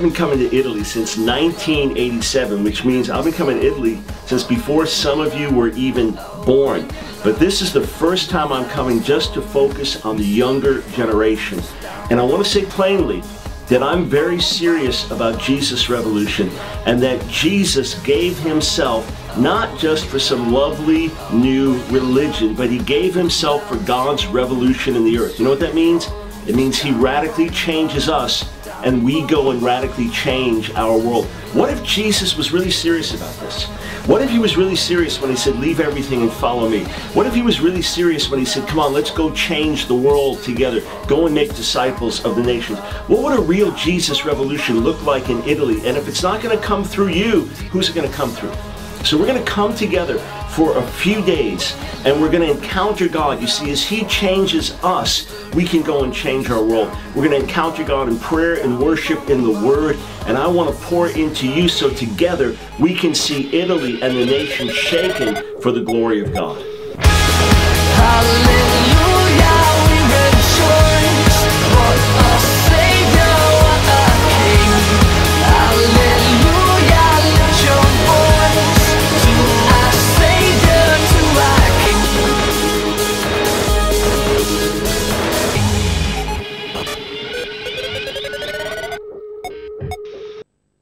been coming to Italy since 1987, which means I've been coming to Italy since before some of you were even born. But this is the first time I'm coming just to focus on the younger generation. And I want to say plainly that I'm very serious about Jesus' revolution, and that Jesus gave himself not just for some lovely new religion, but he gave himself for God's revolution in the earth. You know what that means? It means he radically changes us, and we go and radically change our world. What if Jesus was really serious about this? What if he was really serious when he said, leave everything and follow me? What if he was really serious when he said, come on, let's go change the world together. Go and make disciples of the nations. What would a real Jesus revolution look like in Italy? And if it's not going to come through you, who's it going to come through? So we're going to come together for a few days, and we're going to encounter God. You see, as he changes us, we can go and change our world. We're going to encounter God in prayer and worship in the Word, and I want to pour into you so together we can see Italy and the nation shaken for the glory of God. Hallelujah, we rejoice. What a Savior, what a King. Hallelujah, lift your voice to our Savior, to our King.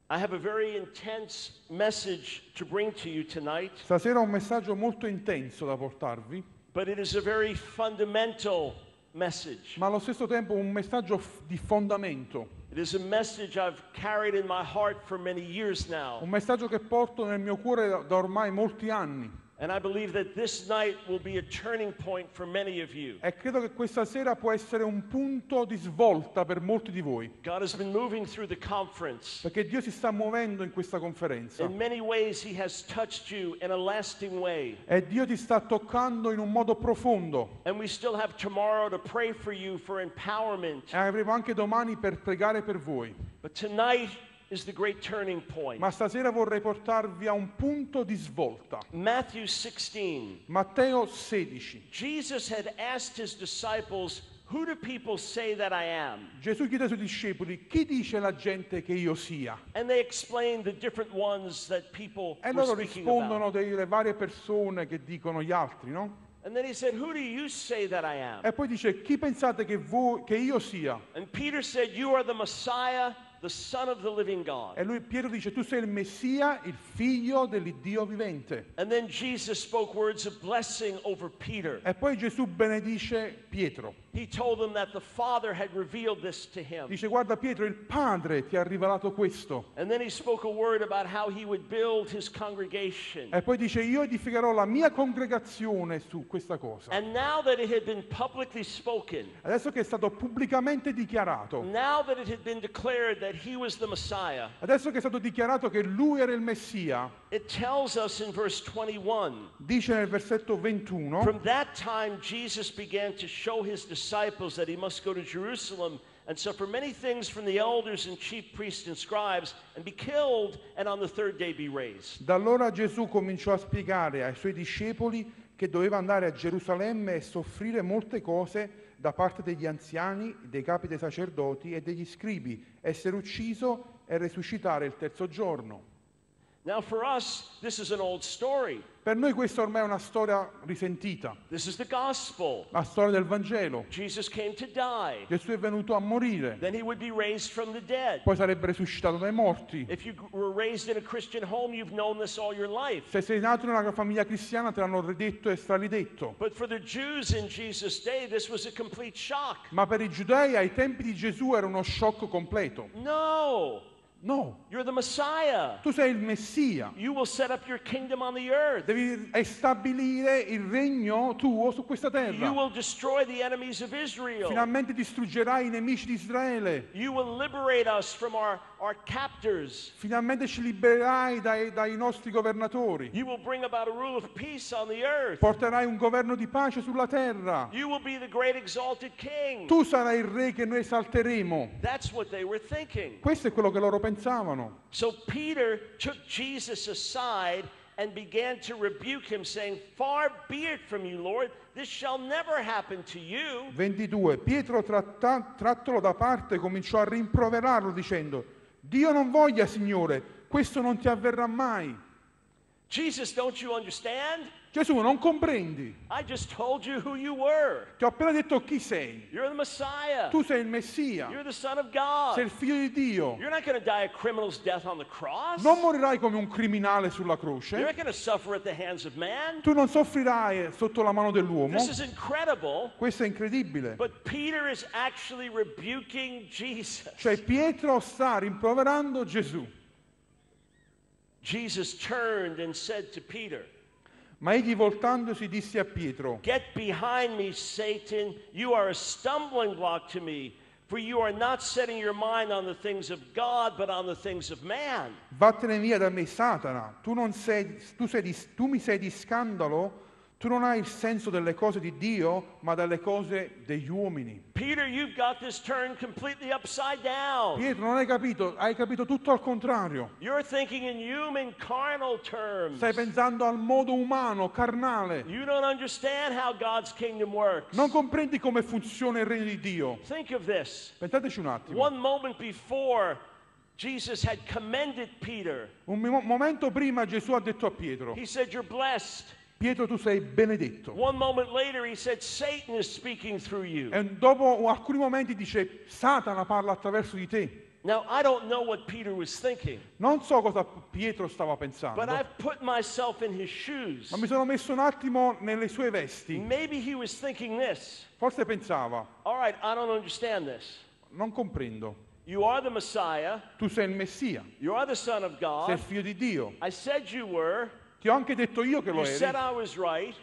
I have a very intense message to bring to you tonight, Stasera ho un messaggio molto intenso da portarvi, but it is a very fundamental message. ma allo stesso tempo un messaggio di fondamento, It is a message I've carried in my heart for many years now. un messaggio che porto nel mio cuore da ormai molti anni. And I believe that this night will be a turning point for many of you. E credo che questa sera può essere un punto di svolta per molti di voi, God has been moving through the conference. perché Dio si sta muovendo in questa conferenza In many ways, He has touched you in a lasting way. e Dio ti sta toccando in un modo profondo. And we still have tomorrow to pray for you for empowerment. E avremo anche domani per pregare per voi. But tonight is the great turning point. Ma stasera vorrei portarvi a un punto di svolta. Matthew 16. Matteo 16. Jesus had asked His disciples, who do people say that I am? Gesù chiede ai suoi discepoli: chi dice la gente che io sia? And they explained the different ones that people E were loro speaking rispondono about. delle varie persone che dicono gli altri, no? And then He said, who do you say that I am? E poi dice: chi pensate che io sia? And Peter said, you are the Messiah, the Son of the living God. E Pietro dice: tu sei il Messia, il figlio dell'Iddio vivente. And then Jesus spoke words of blessing over Peter. E poi Gesù benedice Pietro. He told him that the Father had revealed this to him. Dice: guarda Pietro, il Padre ti ha rivelato questo. And then He spoke a word about how He would build His congregation. E poi dice: io edificherò la mia congregazione su questa cosa. And now that it had been publicly spoken, Adesso che è stato pubblicamente dichiarato, now that it had been declared that He was the Messiah, adesso che è stato dichiarato che lui era il Messia, it tells us in verse 21, dice nel versetto 21: from that time Jesus began to show His disciples that He must go to Jerusalem and suffer many things from the elders and chief priests and scribes and be killed and on the third day be raised. Da allora Gesù cominciò a spiegare ai suoi discepoli che doveva andare a Gerusalemme e soffrire molte cose da parte degli anziani, dei capi dei sacerdoti e degli scribi, essere ucciso e risuscitare il terzo giorno. Now for us, this is an old story. Per noi questa ormai è una storia risentita, This is the gospel. la storia del Vangelo. Jesus came to die. Gesù è venuto a morire, Then He would be raised from the dead. poi sarebbe risuscitato dai morti. If you were raised in a Christian home, you've known this all your life. Se sei nato in una famiglia cristiana te l'hanno ridetto e straridetto. But for the Jews in Jesus' day, this was a complete shock. Ma per i giudei ai tempi di Gesù era uno shock completo. No, No, you're the Messiah. tu sei il Messia. You will set up your kingdom on the earth. Devi stabilire il regno tuo su questa You terra. will destroy the enemies of Israel. Finalmente distruggerai i nemici di Israele. You will liberate us from our captors. Finalmente ci libererai dai nostri governatori. You will bring about a rule of peace on the earth. Porterai un governo di pace sulla terra. You will be the great exalted king. Tu sarai il re che noi esalteremo. That's what they were thinking. Questo è quello che loro pensavano. So Peter took Jesus aside and began to rebuke him, saying, far be it from you, Lord, this shall never happen to you. 22. Pietro trattolo da parte cominciò a rimproverarlo dicendo: Dio non voglia, Signore, questo non ti avverrà mai. Jesus, don't you understand? Gesù, non comprendi? I just told you who you were. Ti ho appena detto chi sei. You're the Messiah. Tu sei il Messia, You're the Son of God. sei il Figlio di Dio. You're not going to die a criminal's death on the cross. Non morirai come un criminale sulla You're croce. not going to suffer at the hands of man. Tu non soffrirai sotto la mano dell'uomo. This is incredible. Questo è incredibile. But Peter is actually rebuking Jesus. Cioè Pietro sta rimproverando Gesù. Jesus turned and said to Peter, Ma egli voltandosi disse a Pietro: "Get behind me, Satan. You are a stumbling block to me, for you are not setting your mind on the things of God, but on the things of man." Vattene via da me, Satana. Tu mi sei di scandalo. Tu non hai il senso delle cose di Dio, ma delle cose degli uomini. Peter, you've got this turned completely upside down. Pietro, non hai capito tutto al contrario. You're thinking in human, carnal terms. Stai pensando al modo umano, carnale. You don't understand how God's kingdom works. Non comprendi come funziona il regno di Dio. Think of this. Pensateci un attimo. One moment before, Jesus had commended Peter. Un momento prima Gesù ha detto a Pietro: He said, "You're blessed." Pietro, tu sei benedetto. One moment later, he said, "Satan is speaking through you." E dopo alcuni momenti dice: Satana parla attraverso di te. Now, I don't know what Peter was thinking, Non so cosa Pietro stava pensando, but I've put myself in his shoes. ma mi sono messo un attimo nelle sue vesti. Maybe he was thinking this. Forse pensava: All right, I don't understand this. non comprendo. You are the Messiah. Tu sei il Messia, You are the Son of sei il God. figlio di Dio. I said you were. Ti ho anche detto io che lo You said eri. I was right.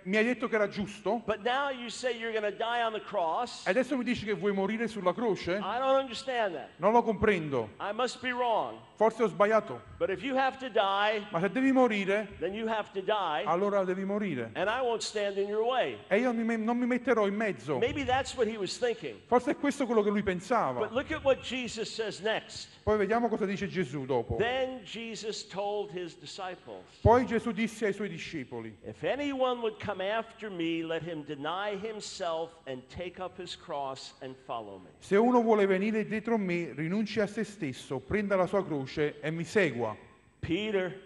Mi hai detto che era giusto. But now you say you're going to die on the cross. E adesso mi dici che vuoi morire sulla croce? I don't understand that. Non lo comprendo. I must be wrong. Forse ho sbagliato. But if you have to die, Ma se devi morire, then you have to die, allora devi morire. and I won't stand in your way. E io non mi metterò in mezzo. Maybe that's what he was thinking. Forse è questo quello che lui pensava. But look at what Jesus says next. Poi vediamo cosa dice Gesù dopo. Then Jesus told his disciples, Poi Gesù disse ai suoi discepoli: "If anyone would come after me, let him deny himself and take up his cross and follow me." Se uno vuole venire dietro me, rinunci a se stesso, prenda la sua croce e mi segua. Peter,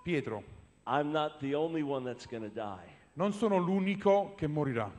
Pietro, I'm not the only one that's going to die. non sono l'unico che morirà.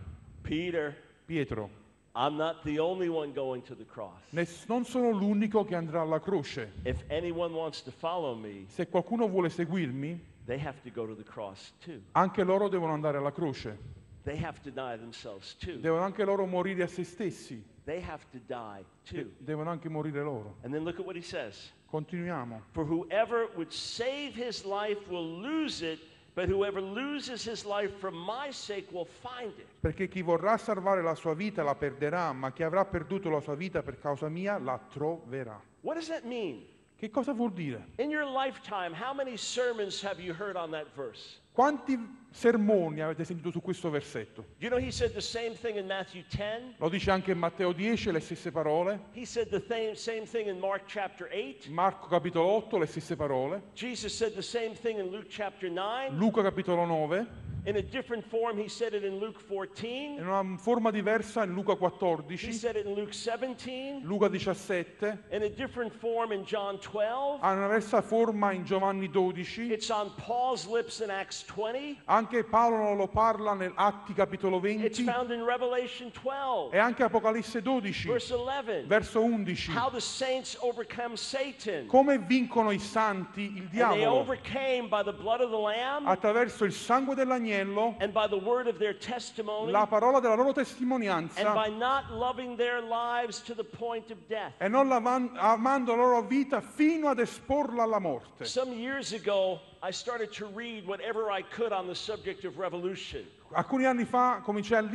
Peter, Pietro, I'm not the only one going to the cross. non sono l'unico che andrà alla croce. If anyone wants to follow me, Se qualcuno vuole seguirmi, they have to go to the cross too. anche loro devono andare alla croce. They have to deny themselves too. Devono anche loro morire a se stessi. They have to die too. Devono anche morire loro. And then look at what he says. Continuiamo. For whoever would save his life will lose it, but whoever loses his life for my sake will find it. Perché chi vorrà salvare la sua vita la perderà, ma chi avrà perduto la sua vita per causa mia la troverà. What does that mean? Che cosa vuol dire? In your lifetime, how many sermons have you heard on that verse? Quanti sermoni avete sentito su questo versetto? You know, he said the same thing in Matthew 10. Lo dice anche in Matteo 10, le stesse parole. He said the same thing in Mark chapter 8. Marco capitolo 8, le stesse parole. Jesus said the same thing in Luke chapter 9. Luca capitolo 9. In a different form, he said it in Luke 14. In una forma diversa in Luca He 14, said it in Luke 17. Luca 17, In a different form in John 12. ha una diversa forma in Giovanni 12. It's on Paul's lips in Acts 20. Anche Paolo lo parla nel Atti capitolo It's 20 found in Revelation 12, e anche Apocalisse 12, verse 11. verso 11. How the saints overcome Satan. Come vincono i santi il And they diavolo? overcame by the blood of the Lamb Attraverso il sangue dell'agnello, and by the word of their testimony la parola della loro and by testimonianza not loving their lives to the point of death. e non amando la loro vita fino ad esporla alla morte. Some years ago, I started to read whatever I could on the subject of revolution. Alcuni anni fa cominciai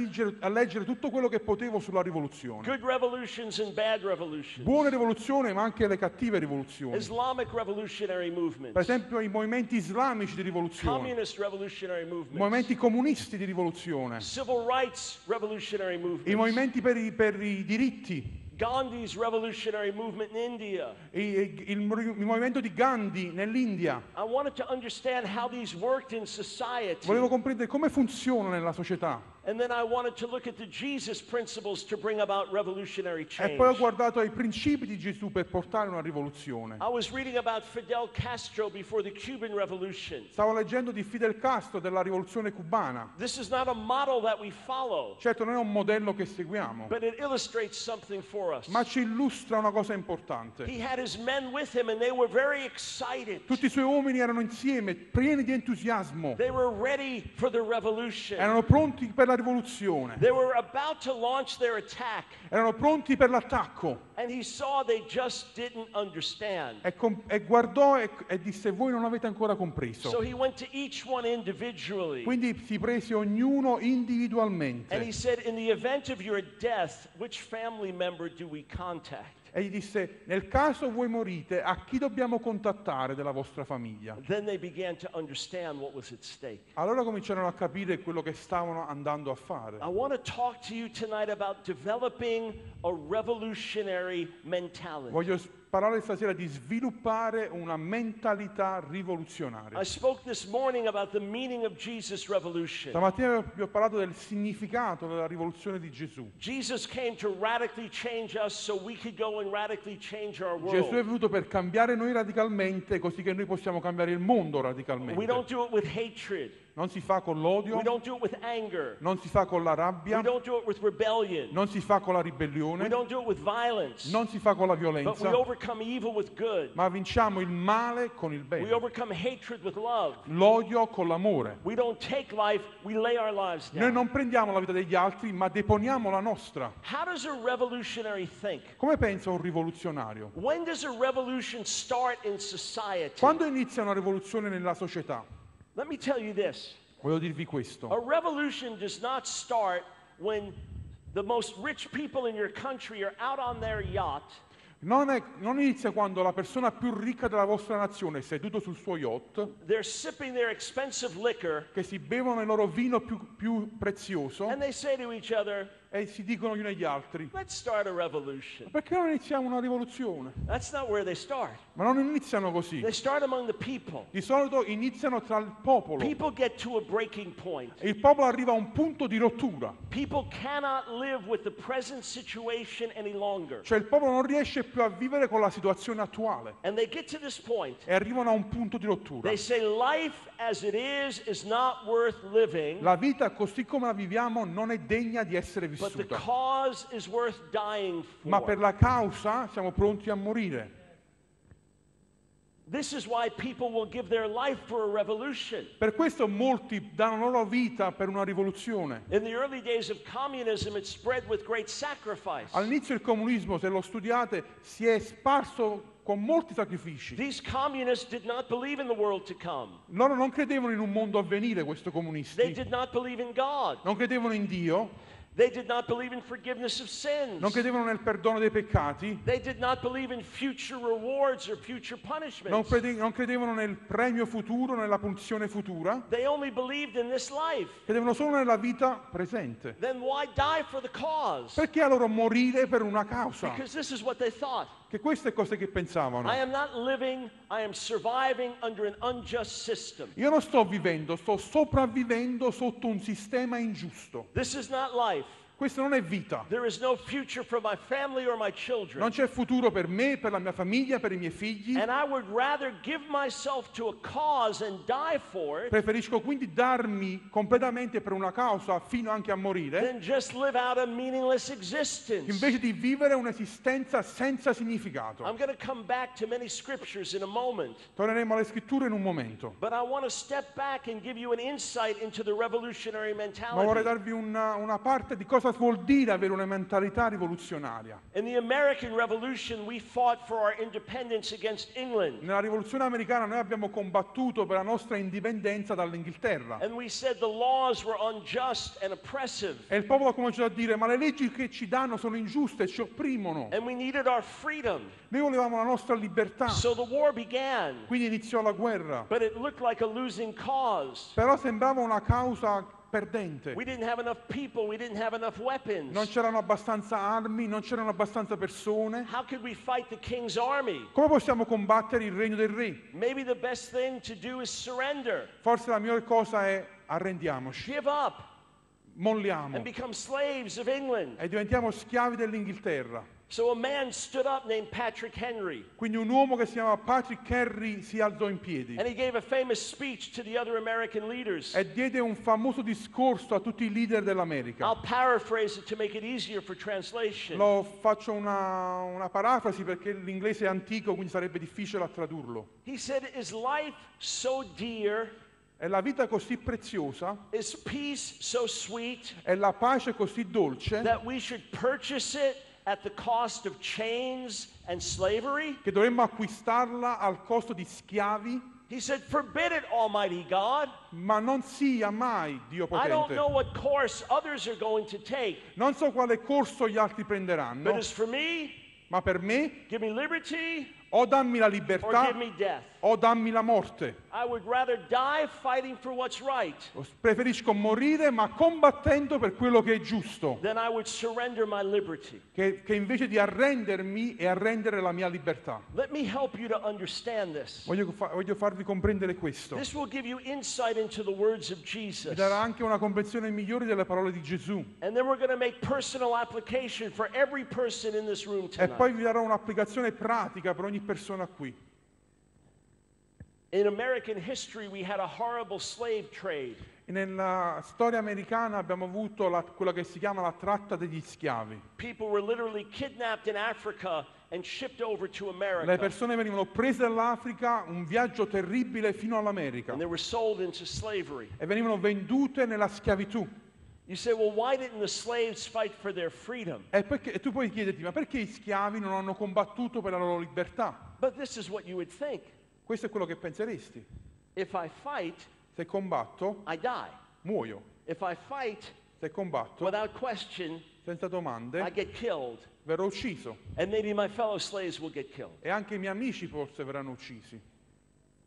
a leggere tutto quello che potevo sulla rivoluzione. Good revolutions and bad revolutions. Buone rivoluzioni, ma anche le cattive rivoluzioni. Islamic revolutionary Per movements. esempio i movimenti islamici di rivoluzione, Communist revolutionary i movements. movimenti comunisti di rivoluzione, Civil rights revolutionary i movements. movimenti per i diritti, Gandhi's revolutionary movement in India. il movimento di Gandhi nell'India. I wanted to understand how these worked in society. Volevo comprendere come funziona nella società. And then I wanted to look at the Jesus principles to bring about revolutionary E change. poi ho guardato ai principi di Gesù per portare una rivoluzione. I was reading about Fidel Castro before the Cuban Revolution. Stavo leggendo di Fidel Castro della rivoluzione cubana. This is not a model that we follow, Certo non è un modello che seguiamo, but it illustrates something for us. ma ci illustra una cosa importante. He had his men with him and they were very excited. Tutti i suoi uomini erano insieme, pieni di entusiasmo. They were ready for the revolution. Erano pronti per la rivoluzione. They were about to launch their attack, Erano pronti per l'attacco. and he saw they just didn't understand. E guardò e disse: voi non avete ancora So compreso. he went to each one individually. Quindi si prese ognuno And he individualmente said, in the event of your death, which family member do we contact? e gli disse: nel caso voi morite, a chi dobbiamo contattare della vostra famiglia? Then they began to understand what was at stake. Allora cominciarono a capire quello che stavano andando a fare. I want to talk to you tonight about developing a revolutionary mentality. Voglio parlare stasera di sviluppare una mentalità I rivoluzionaria. spoke this morning about the meaning of Jesus' revolution. Stamattina vi ho parlato del significato della rivoluzione di Gesù. Jesus came to radically change us so we could go and radically change our Gesù è world. venuto per cambiare noi radicalmente, così che noi possiamo cambiare il mondo We radicalmente. don't do it with hatred. Non si fa con l'odio, We don't do it with anger. non si fa con la rabbia, We don't do it with rebellion. non si fa con la We ribellione, don't do it with violence. non si fa con la But we violenza, overcome evil with good. ma vinciamo il male con il We bene, overcome hatred with love. l'odio con l'amore. We don't take life, we lay our lives Noi down. non prendiamo la vita degli altri, ma deponiamo la nostra. How does a revolutionary think? Come pensa un rivoluzionario? When does a revolution start in society? Quando inizia una rivoluzione nella società? Let me tell you this. Voglio dirvi questo. A revolution does not start when the most rich people in your country are out on their yacht Non inizia quando la persona più ricca della vostra nazione è seduto sul suo yacht, they're sipping their expensive liquor, che si bevono il loro vino più prezioso and they say to each other, e si dicono gli uni agli altri: let's start a revolution. perché non iniziamo una rivoluzione? That's not where they start. Ma non iniziano così. They start among the people. Di solito iniziano tra il popolo. People get to a breaking point. E il popolo arriva a un punto di rottura. People cannot live with the present situation any longer. Cioè il popolo non riesce più a vivere con la situazione attuale. And they get to this point. E arrivano a un punto di rottura. They say life as it is not worth living, La vita così come la viviamo non è degna di essere but the vissuta. cause is worth dying Ma per for. la causa siamo pronti a morire. This is why people will give their life for a revolution. Per questo molti danno la loro vita per una rivoluzione. In the early days of communism, it spread with great sacrifice. All'inizio il comunismo, se lo studiate, si è sparso con molti sacrifici. These communists did not believe in the world to come. Loro non credevano in un mondo a venire, questi They comunisti. did not believe in God. Non credevano in Dio, They did not believe in forgiveness of sins. non credevano nel perdono dei peccati, They did not believe in future rewards or future non punishments. non credevano nel premio futuro, nella punizione futura, They only believed in this life. credevano solo nella vita presente. Then why die for the cause? Perché a loro morire per una causa? Because this is what they thought. Che queste cose che pensavano. I am not living, I am surviving under an unjust system. Io non sto vivendo, sto sopravvivendo sotto un sistema ingiusto. This is not life. Questa non è vita. There is no future for my family or my Non children. c'è futuro per me, per la mia famiglia, per i miei figli. And I would rather give myself to a cause and die for it Preferisco quindi darmi completamente per una causa fino anche a morire, than just live out a meaningless existence. invece di vivere un'esistenza senza significato. I'm going to come back to many scriptures in a moment, Torneremo alle scritture in un momento. but I want to step back and give you an insight into the revolutionary Ma vorrei mentality. darvi una parte di cosa vuol dire avere una mentalità rivoluzionaria. In the American Revolution, we fought for our independence against England. Nella rivoluzione americana noi abbiamo combattuto per la nostra indipendenza dall'Inghilterra. And we said the laws were unjust and oppressive. E il popolo ha cominciato a dire: ma le leggi che ci danno sono ingiuste, ci opprimono. And we needed our freedom. Noi volevamo la nostra libertà. So the war began. Quindi iniziò la guerra. But it looked like a losing cause. Però sembrava una causa perdente. We didn't have enough people. We didn't have enough weapons. Non c'erano abbastanza armi, non c'erano abbastanza persone. How could we fight the king's army? Come possiamo combattere il regno del re? Maybe the best thing to do is surrender. Forse la migliore cosa è arrendiamoci, Give up. molliamo and become slaves of England. e diventiamo schiavi dell'Inghilterra. So a man stood up named Patrick Henry, Quindi un uomo che si chiama Patrick Henry si alzò in piedi and he gave a famous speech to the other American leaders. e diede un famoso discorso a tutti i leader dell'America. I'll paraphrase it to make it easier for translation. Faccio una parafrasi perché l'inglese è antico, quindi sarebbe difficile a tradurlo. He said, "Is life so dear? È la vita così preziosa, Is peace so sweet è la pace così dolce that we should purchase it at the cost of chains and slavery?" che dovremmo acquistarla al costo di schiavi? He said, "Forbid it, Almighty God. Ma non sia mai, Dio I don't potente. know what course others are going to take, Non so quale corso gli altri but prenderanno, as for me, ma per me give me liberty o dammi la or libertà give me death. o dammi la morte. I would rather die fighting for what's right Preferisco morire ma combattendo per quello che è giusto, than I would surrender my liberty." che invece di arrendermi e arrendere la mia libertà. Let me help you to understand this. Voglio farvi comprendere questo. This will give you insight into the words of Vi Jesus. darà anche una comprensione migliore delle parole di Gesù. And then we're going to make personal application for every person in this room E poi tonight. vi darò un'applicazione pratica per ogni persona qui. In American history, we had a horrible slave trade. Nella storia americana abbiamo avuto quella che si chiama la tratta degli schiavi. People were literally kidnapped in Africa and shipped over to Le America. persone venivano prese dall'Africa, un viaggio terribile fino all'America, And they were sold into slavery. e venivano vendute nella schiavitù. You say, well, why didn't the slaves fight for their freedom? E tu puoi chiederti, ma perché i schiavi non hanno combattuto per la loro libertà? But this is what you would think. Questo è quello che penseresti. If I fight, Se combatto, I die. muoio. If I fight, Se combatto, without question, senza I domande, get killed. verrò ucciso. And maybe my fellow slaves will get killed. E anche i miei amici forse verranno uccisi.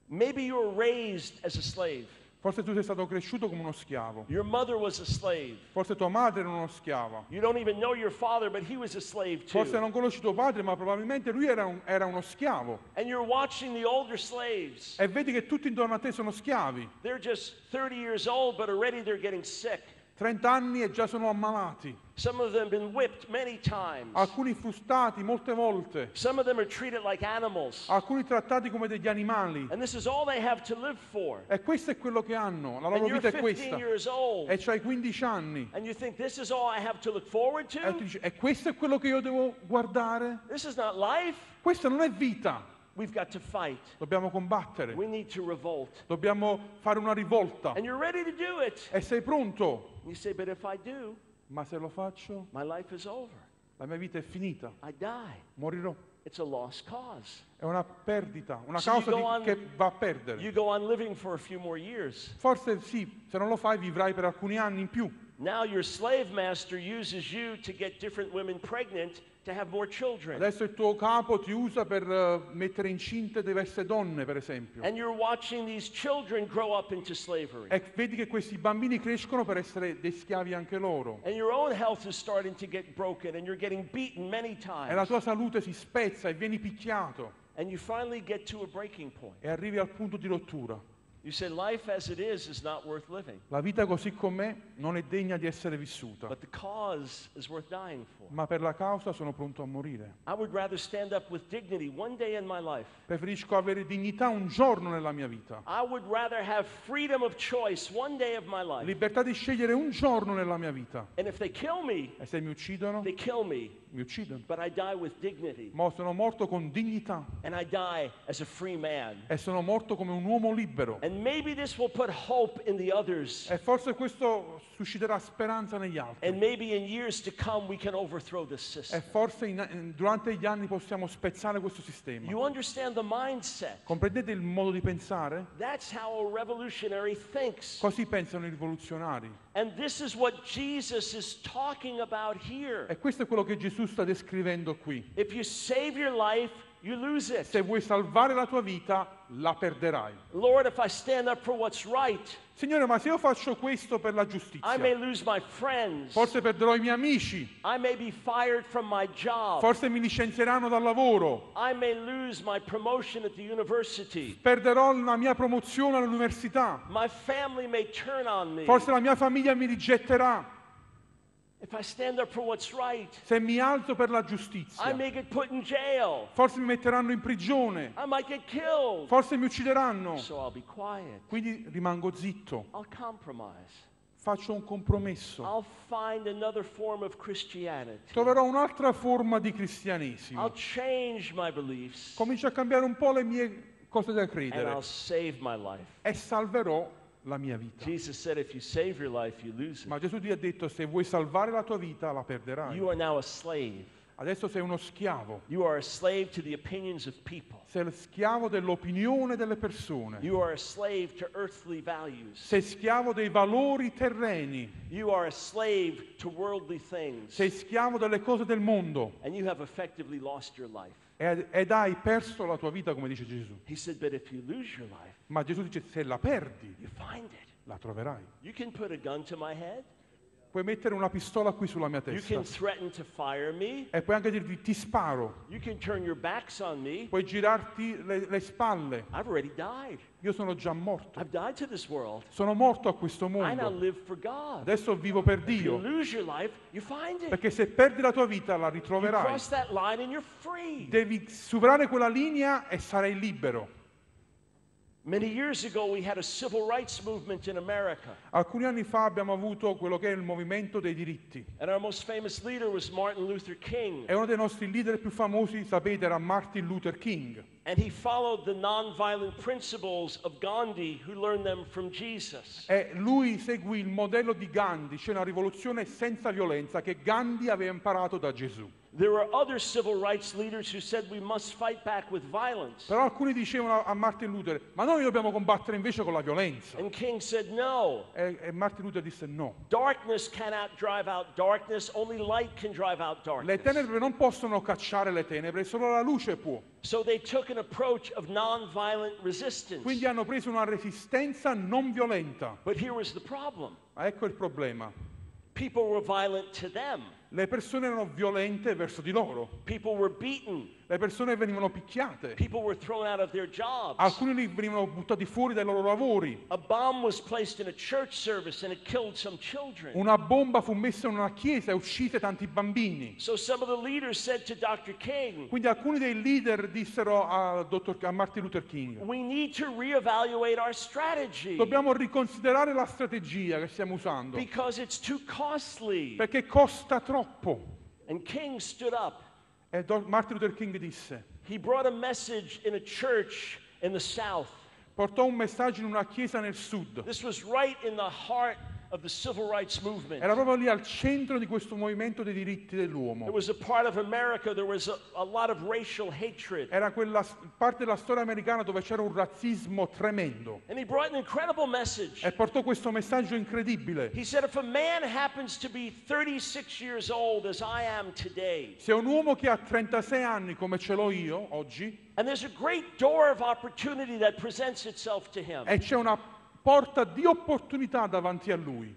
Maybe you were raised as a slave. Forse tu sei stato cresciuto come uno schiavo. Your mother was a slave. Forse tua madre era uno schiava. You don't even know your father, but he was a slave Forse too. non conosci tuo padre, ma probabilmente lui era uno schiavo. And you're watching the older slaves. E vedi che tutti intorno a te sono schiavi. They're just 30 years old, but already they're getting sick. 30 anni e già sono ammalati. Some of them have been whipped many times. Alcuni frustati molte volte. Some of them are treated like animals. Alcuni trattati come degli animali. And this is all they have to live for. E questo è quello che hanno. La And loro you're vita è 15 questa. years old. E c'hai 15 anni. And you think this is all I have to look forward E tu to? dici, e questo è quello che io devo guardare? This is not life. Questa non è vita. We've got to fight. Dobbiamo combattere. We need to revolt. Dobbiamo fare una rivolta. And you're ready to do it. E sei pronto? You say, but if I do, Ma se lo faccio, my life is over. la mia vita è finita. I die. Morirò. It's a lost cause. È una perdita, una So you causa go on- che va a perdere. You go on living for a few more years. Forse sì, se non lo fai vivrai per alcuni anni in più. Now your slave master uses you to get different women pregnant to have more children. Adesso il tuo capo ti usa per mettere incinte diverse donne, per esempio. And you're watching these children grow up into slavery. E vedi che questi bambini crescono per essere dei schiavi anche loro. And your own health is starting to get broken and you're getting beaten many E la times. tua salute si spezza e vieni picchiato. And you finally get to a breaking point. E arrivi al punto di rottura. You say life as it is not worth living. La vita così com'è non è degna di essere vissuta. But the cause is worth dying for. Ma per la causa sono pronto a morire. I would rather stand up with dignity one day in my life. Preferisco avere dignità un giorno nella mia vita. I would rather have freedom of choice one day of my life. Libertà di scegliere un giorno nella mia vita. And if they kill me, E se mi uccidono, they kill me. mi uccidono. But I die with dignity. Ma sono morto con dignità. And I die as a free man. E sono morto come un uomo libero. And maybe this will put hope in the others. E forse questo susciterà speranza negli altri. And maybe in years to come we can overthrow this E system. forse durante gli anni possiamo spezzare questo sistema. You understand the mindset? Comprendete il modo di pensare? That's how a revolutionary thinks. Così pensano i rivoluzionari. And this is what Jesus is talking about here. E questo è quello che Gesù sta descrivendo qui. If you save your life, you lose it. Se vuoi salvare la tua vita, la perderai. Lord, if I stand up for what's right, Signore, ma se io faccio questo per la I may giustizia, lose my friends. forse perderò i miei amici, I may be fired from my job. forse mi licenzieranno dal lavoro, I may lose my promotion at the university. perderò la mia promozione all'università, My family may turn on me. forse la mia famiglia mi rigetterà. If I stand up for what's right, se mi alzo per la I giustizia, may get put in jail. forse mi metteranno in prigione, I might get killed. forse mi uccideranno. So I'll be quiet. Quindi rimango zitto, I'll compromise. faccio un compromesso. I'll find another form of Christianity. Troverò un'altra forma di cristianesimo. I'll change my beliefs Comincio a cambiare un po' le mie cose da and credere I'll save my life. e salverò la mia vita. Jesus said if you save your life, you lose Ma it. Gesù ti ha detto, se vuoi salvare la tua vita, la perderai. You are now a slave. Adesso sei uno schiavo. You are a slave to the opinions of people. Sei schiavo dell'opinione delle persone. You are a slave to earthly values. Sei schiavo dei valori terreni. You are a slave to worldly things. Sei schiavo delle cose del mondo. And you have effectively lost your life. Ed hai perso la tua vita, come dice Gesù. He said, but if you lose your life, Ma Gesù dice, se la perdi, you find it. la troverai. You can put a gun to my head. Puoi mettere una pistola qui sulla mia You testa. can threaten to fire me. E puoi anche dirti, ti sparo. You can turn your backs on me. Puoi girarti le spalle. I've already died. Io sono già morto. I've died to this world. Sono morto a questo I now mondo. live for God. Adesso vivo per If you Dio. lose your life, you find it. Perché se perdi la tua vita, la You ritroverai. cross that line and you're free. Devi superare quella linea e sarai libero. Many years ago, we had a civil rights movement in America. Alcuni anni fa abbiamo avuto quello che è il movimento dei diritti. And our most famous leader was Martin Luther King. E uno dei nostri leader più famosi, sapete, era Martin Luther King. And he followed the nonviolent principles of Gandhi, who learned them from Jesus. E lui seguì il modello di Gandhi, cioè una rivoluzione senza violenza che Gandhi aveva imparato da Gesù. There were other civil rights leaders who said we must fight back with violence. Però alcuni dicevano a Martin Luther, ma noi dobbiamo combattere invece con la violenza. And King said, no. E Martin Luther disse no. Darkness cannot drive out darkness. Only light can drive out Le darkness. tenebre non possono cacciare le tenebre, solo la luce può. So they took an approach of nonviolent resistance. Quindi hanno preso una resistenza non violenta. But here was the problem. Ma ecco il problema. People were violent to them. Le persone erano violente verso di loro. People were beaten. Le persone venivano picchiate. People were thrown out of their jobs. Alcuni li venivano buttati fuori dai loro lavori. A bomb was placed in a church service and it killed some children. Una bomba fu messa in una chiesa e uccise tanti bambini. So some of the leaders said to Dr. King, Quindi alcuni dei leader dissero a Martin Luther King, we need to reevaluate our strategy dobbiamo riconsiderare la strategia che stiamo usando, because it's too costly. perché costa troppo. And King stood up. E Martin Luther King disse, He brought a message in a church in the South. portò un messaggio in una chiesa nel sud. This was right in the heart of the civil rights movement. Era proprio lì al centro di questo movimento dei diritti It dell'uomo. was a part of America, there was a lot of racial hatred. Era quella parte della storia americana dove c'era un razzismo tremendo. And he brought an incredible message. E portò questo messaggio incredibile. He said, if a man happens to be 36 years old as I am today, Se un uomo che ha 36 anni come ce l'ho io oggi, and there's a great door of opportunity that presents itself to him, e c'è una porta di opportunità davanti a lui,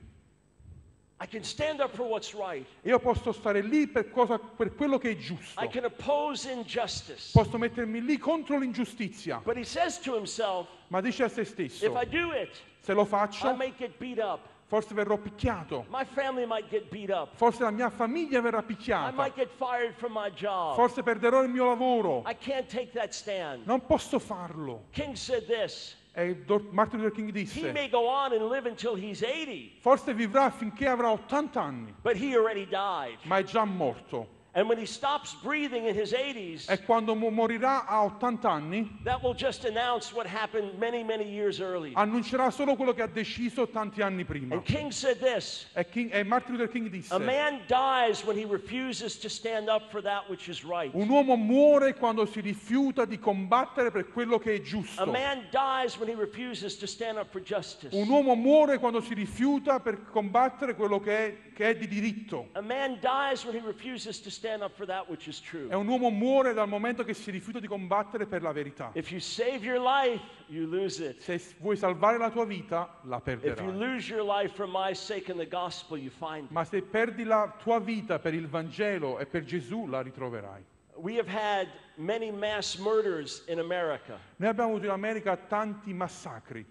I can stand up for what's right. io posso stare lì per quello che è giusto. I can oppose injustice. Posso mettermi lì contro l'ingiustizia. But he says to himself, Ma dice a se stesso, if I do it, se lo I faccio, may get beat up. forse verrò picchiato. My family might get beat up. Forse la mia famiglia verrà I picchiata. might get fired from my job. Forse perderò il mio lavoro. I can't take that stand. Non posso farlo. King said this, E Martin Luther King he disse, may go on and live until he's 80, forse vivrà finché avrà 80 anni, but he already died. ma è già morto. And when he stops breathing in his 80s, E quando morirà a 80 anni, that will just announce what happened many, many years early. annuncerà solo quello che ha deciso tanti anni prima. And King said this, E Martin Luther King disse, a man dies when he refuses to stand up for that which is right. un uomo muore quando si rifiuta di combattere per quello che è A giusto. man dies when he refuses to stand up for justice. Un uomo muore quando si rifiuta per combattere quello che è di diritto. A man dies when he refuses to stand up for that which is true. E un uomo muore dal momento che si rifiuta di combattere per la verità. If you save your life, you lose it. Se vuoi salvare la tua vita, la If you perderai. lose your life for my sake and the gospel, you find it. Ma se perdi la tua vita per il Vangelo e per Gesù, la ritroverai. We have had many mass murders in America. Noi abbiamo avuto in America tanti massacri.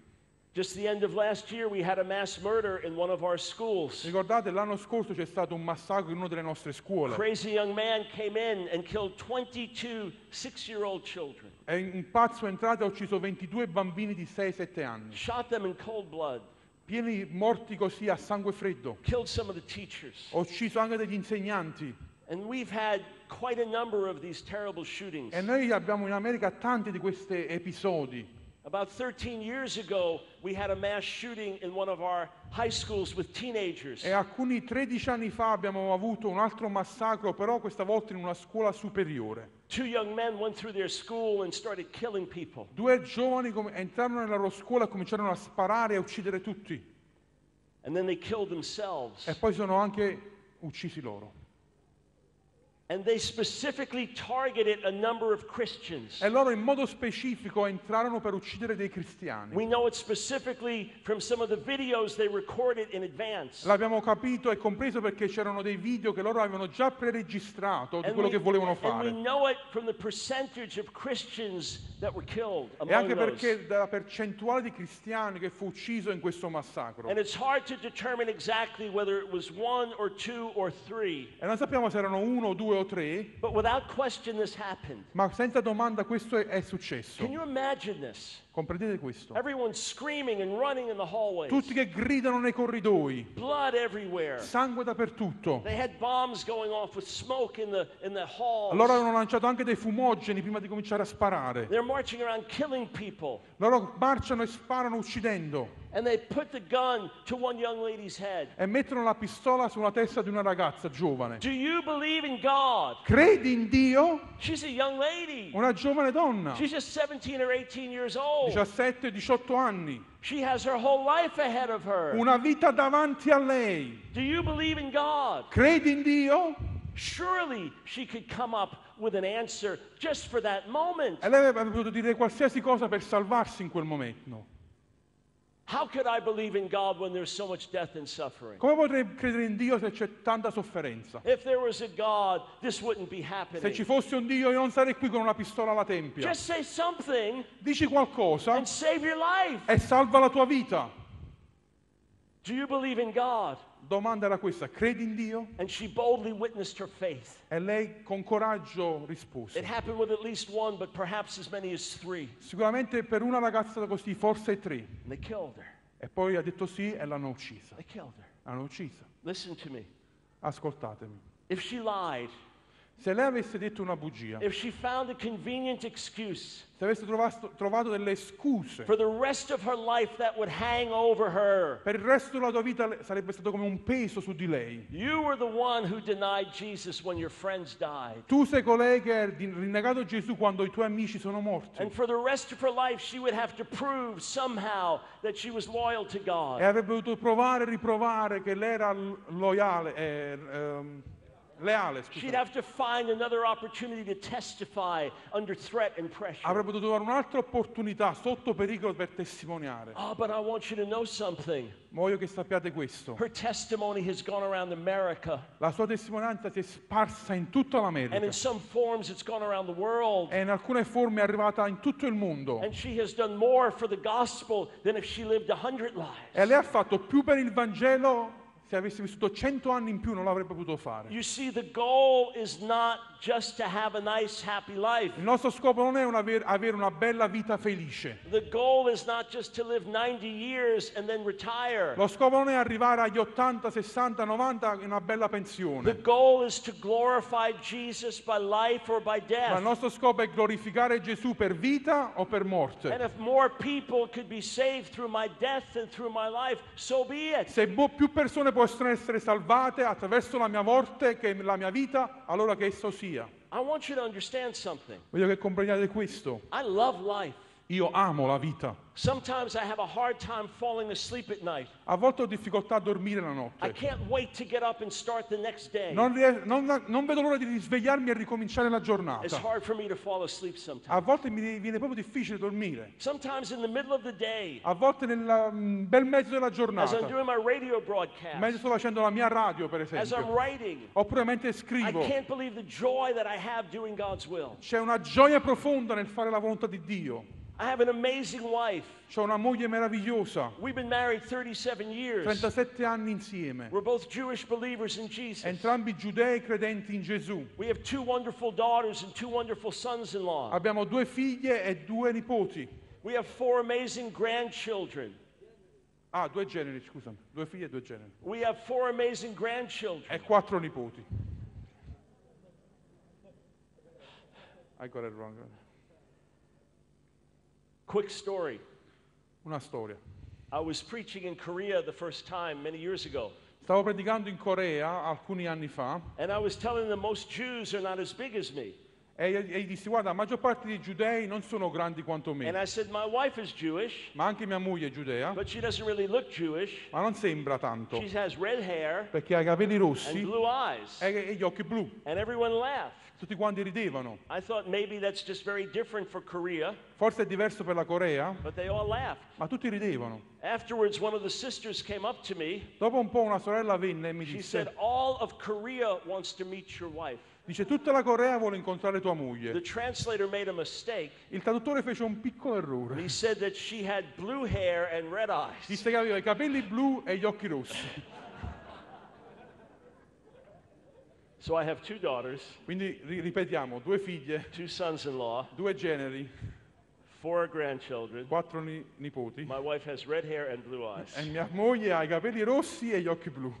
Just the end of last year, we had a mass murder in one of our schools. Ricordate, l'anno scorso c'è stato un massacro in una delle nostre scuole. Crazy young man came in and killed 22 6-year-old children. E un pazzo è entrato e ha ucciso 22 bambini di 6-7 anni. Shot them in cold blood. Pieni morti così a sangue freddo. Killed some of the teachers. Ha ucciso anche degli insegnanti. And we've had quite a number of these terrible shootings. E noi abbiamo in America tanti di questi episodi. About 13 years ago, we had a mass shooting in one of our high schools with teenagers. E alcuni 13 anni fa abbiamo avuto un altro massacro, però questa volta in una scuola superiore. 2 young men went through their school and started killing people. 2 giovani entrarono nella loro scuola e cominciarono a sparare e a uccidere tutti. And then they killed themselves. E poi sono anche uccisi loro. And they specifically targeted a number of Christians. E loro in modo specifico entrarono per uccidere dei cristiani. We know it specifically from some of the videos they recorded in advance. L'abbiamo capito e compreso perché c'erano dei video che loro avevano già preregistrato di quello che volevano And we fare. know it from the percentage of Christians that were killed E anche among perché those. dalla percentuale di cristiani che fu ucciso in questo massacro. And it's hard to determine exactly whether it was 1 or 2 or 3. E non sappiamo se erano 1, 2 o 3, But without question this happened. ma senza domanda questo è successo. Can you imagine this? Comprendete questo? Everyone screaming and running in the hallways. Tutti che gridano nei corridoi, Blood everywhere. sangue dappertutto. They had bombs going off with smoke in the halls. Loro avevano lanciato anche dei fumogeni prima di cominciare a sparare. They're marching around killing people. Loro marciano e sparano uccidendo. And they put the gun to one young lady's head. E mettono la pistola sulla testa di una ragazza giovane. Do you believe in God? Credi in Dio? She's a young lady. Una giovane donna, She's just 17 or 18 years old. 17-18 anni, She has her whole life ahead of her. una vita davanti a lei. Do you believe in God? Credi in Dio? Surely she could come up with an answer just for that moment. E lei avrebbe potuto dire qualsiasi cosa per salvarsi in quel momento. How could I believe in God when there's so much death and suffering? Come potrei credere in Dio se c'è tanta sofferenza? If there was a God, this wouldn't be Se ci happening. fosse un Dio io non sarei qui con una pistola alla tempia. Just say something Dici qualcosa and save your life. e salva la tua vita. Do you believe in God? Domanda era questa: credi in Dio? And she boldly witnessed her faith. E lei con coraggio rispose. It happened with at least one, but perhaps as many as 3. Sicuramente per una ragazza così, forse 3. And they killed her. E poi ha detto sì e l'hanno uccisa. They killed her. L'hanno uccisa. Listen to me. Ascoltatemi. If she lied, Se lei avesse detto una bugia, if she found a convenient excuse, se avesse trovato delle scuse, for the rest of her life that would hang over her. per il resto della tua vita sarebbe stato come un peso su di lei. You were the one who denied Jesus when your friends died. Tu sei colei che ha rinnegato Gesù quando i tuoi amici sono morti. And for the rest of her life, she would have to prove somehow that she was loyal to E God. avrebbe dovuto provare e riprovare che lei era leale, She'd scusate. have to find another opportunity to testify under threat and pressure. Avrebbe dovuto avere un'altra opportunità sotto pericolo per testimoniare. Oh, but I want you to know something. Ma voglio che sappiate questo. Her testimony has gone around America, La sua testimonianza si è sparsa in tutta and l'America. in some forms it's gone around the world. E in alcune forme è arrivata in tutto il mondo. And she has done more for the gospel than if she lived 100 lives. E lei ha fatto più per il Vangelo. Se avesse vissuto 100 anni in più non l'avrebbe potuto fare. You see, the goal is not just to have a nice, happy life. Il nostro scopo non è avere una bella vita felice. The goal is not just to live 90 years and then retire. Lo scopo non è arrivare agli 80, 60, 90 in una bella The pensione. goal is to glorify Jesus by life or by Ma il death. nostro scopo è glorificare Gesù per vita o per And morte. if more people could be saved through my death than through my life, so be it. Se più persone possono essere salvate attraverso la mia morte che la mia vita, allora che esso sia. I want you to understand something. Voglio che comprendiate questo. I love life. Io amo la vita. Sometimes I have a hard time falling asleep at night. A volte ho difficoltà a dormire la I notte. can't wait to get up and start the next day. Non vedo l'ora di risvegliarmi e ricominciare la It's giornata. hard for me to fall asleep sometimes. A volte mi viene proprio difficile dormire. Sometimes in the middle of the day, A volte nel bel mezzo della as I'm giornata. doing my radio Mentre broadcast, sto facendo la mia radio, per as I'm esempio. writing, Oppure mentre I scrivo. can't believe the joy that I have doing God's will. C'è una gioia profonda nel fare la volontà di Dio. I have an amazing wife. C'ho una moglie meravigliosa, We've been married 37 years. 37 anni insieme, We're both Jewish believers in Jesus. entrambi giudei credenti in Gesù. We have 2 wonderful daughters and 2 wonderful sons-in-law. Abbiamo 2 figlie e 2 nipoti. We have 4 amazing grandchildren. 2 generi, scusami, 2 figlie e 2 generi. We have 4 amazing grandchildren. E 4 nipoti. I got it wrong. Quick story. Una storia. I was preaching in Korea the first time many years ago. Stavo predicando in Corea alcuni anni fa And I was telling them most Jews are not as big as me. e gli dissi: guarda, la maggior parte dei giudei non sono grandi quanto And me, I said, my wife is Jewish, ma anche mia moglie è giudea, but she doesn't really look Jewish. ma non sembra tanto, She has red hair perché ha i capelli and rossi blue eyes. e gli occhi blu. And everyone laughed. Tutti quanti ridevano. I thought maybe that's just very different for Korea, Forse è diverso per la Corea, but they all laughed. ma tutti ridevano. Afterwards, one of the sisters came up to me. Dopo un po' una sorella venne e mi She said, disse: all of Korea wants to meet your wife. tutta la Corea vuole incontrare tua The moglie. translator made a mistake. Il traduttore fece un piccolo errore. He said that she had blue hair and red eyes. Disse che aveva i capelli blu e gli occhi rossi. So I have 2 daughters, Quindi ripetiamo, 2 figlie, 2 sons-in-law, 2 generi, 4 grandchildren. 4 nipoti. My wife has red hair and blue eyes. E mia moglie ha i capelli rossi e gli occhi blu.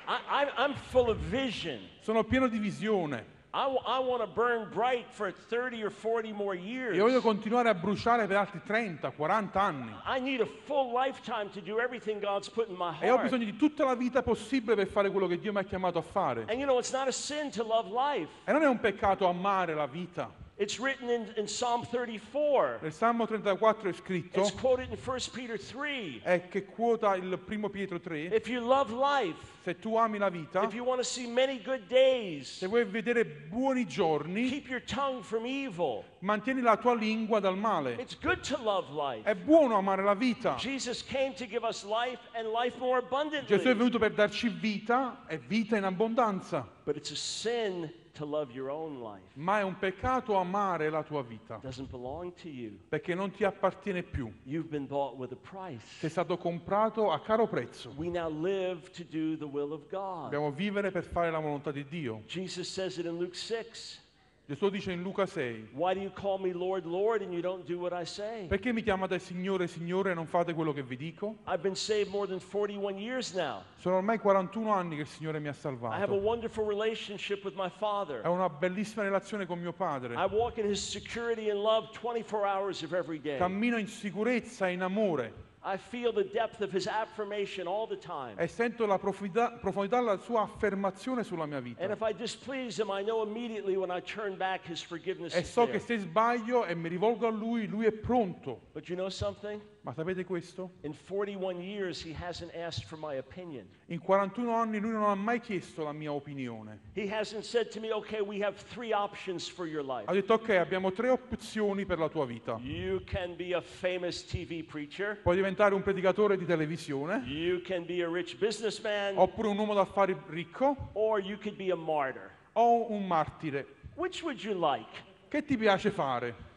I'm full of vision. Sono pieno di visione I want to burn bright for 30 or 40 more e voglio years. continuare a bruciare per altri 30, 40 anni. I need a full lifetime to do everything God's put in my E ho heart. bisogno di tutta la vita possibile per fare quello che Dio mi ha chiamato a fare. And you know, it's not a sin to love life. E non è un peccato amare la vita. It's written in Psalm 34. Nel Salmo 34 è scritto, It's quoted in 1 Peter 3. che quota il primo Pietro 3, If you love life, se tu ami la vita, if you want to see many good days, se vuoi vedere buoni giorni, keep your tongue from evil. mantieni la tua lingua dal male. It's good to love life. È buono amare la vita. Jesus came to give us life and life more Gesù è abundantly. venuto per darci vita e vita in abbondanza. But it's a sin to love your own life. Ma è un peccato amare la tua vita, It doesn't belong to you. perché non ti appartiene più. You've been bought with a price. Sei stato comprato a caro prezzo. We now live to do the will of God. Dobbiamo vivere per fare la volontà di Dio. Jesus says it in Luke 6. Gesù dice in Luca 6, Why do you call me Lord, Lord, and you don't do what I say? perché mi chiamate Signore, Signore e non fate quello che vi dico? I've been saved more than 41 years now. Sono ormai 41 anni che il Signore mi ha I have a salvato. wonderful relationship with my Father. Ho una bellissima relazione con mio I Padre. walk in His security and love 24 hours of every day. Cammino in sicurezza e in amore I feel the depth of His affirmation all the time. e sento la profondità della sua affermazione sulla mia And vita. if I displease Him, I know immediately when I turn back His forgiveness E is so che there. se sbaglio e mi rivolgo a Lui, Lui è pronto. But you know something? Ma sapete questo? In 41 years, He hasn't asked for my opinion. In 41 anni Lui non ha mai chiesto la mia opinione. He hasn't said to me, okay, we have 3 options for your life. Ha detto: ok, abbiamo 3 opzioni per la tua vita. You can be a famous TV preacher. Puoi diventare un predicatore di televisione, You can be a rich businessman. oppure un uomo d'affari ricco, Or you could be a martyr. o un martire. Which would you like? Che ti piace fare?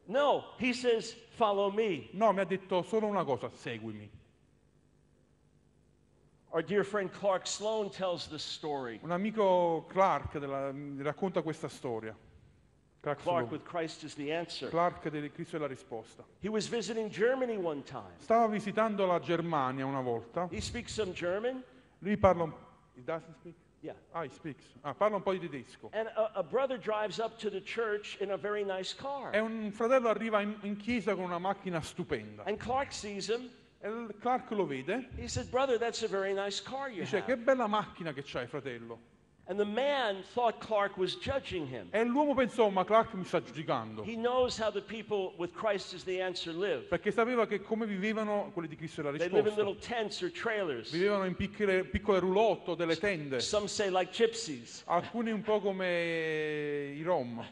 No, He says, follow me. No, mi ha detto solo una cosa: seguimi. Our dear friend Clark Sloan tells this story. Un amico Clark mi racconta questa storia. Clark Clark Sloan. with Christ is the answer. Clark di Cristo è la risposta. He was visiting Germany one time. Stava visitando la Germania una volta. He speaks some German. Lui parla un... He doesn't speak? Yeah. He speaks. Parla un po' di tedesco. And a brother drives up to the church in a very nice car. E un fratello arriva in chiesa con una macchina stupenda. And Clark sees him. E Clark lo vede. He said, brother, that's a very nice car you Dice: che have. bella macchina che c'hai, fratello. And the man thought Clark was judging him. E l'uomo pensò: ma Clark mi sta giudicando. He knows how the people with Christ as the answer live. Perché sapeva che come vivevano quelli di Cristo è la They live in risposta. little tents or trailers. Vivevano in piccole roulotte, delle tende. Some say like gypsies. Alcuni un po' come i Rom.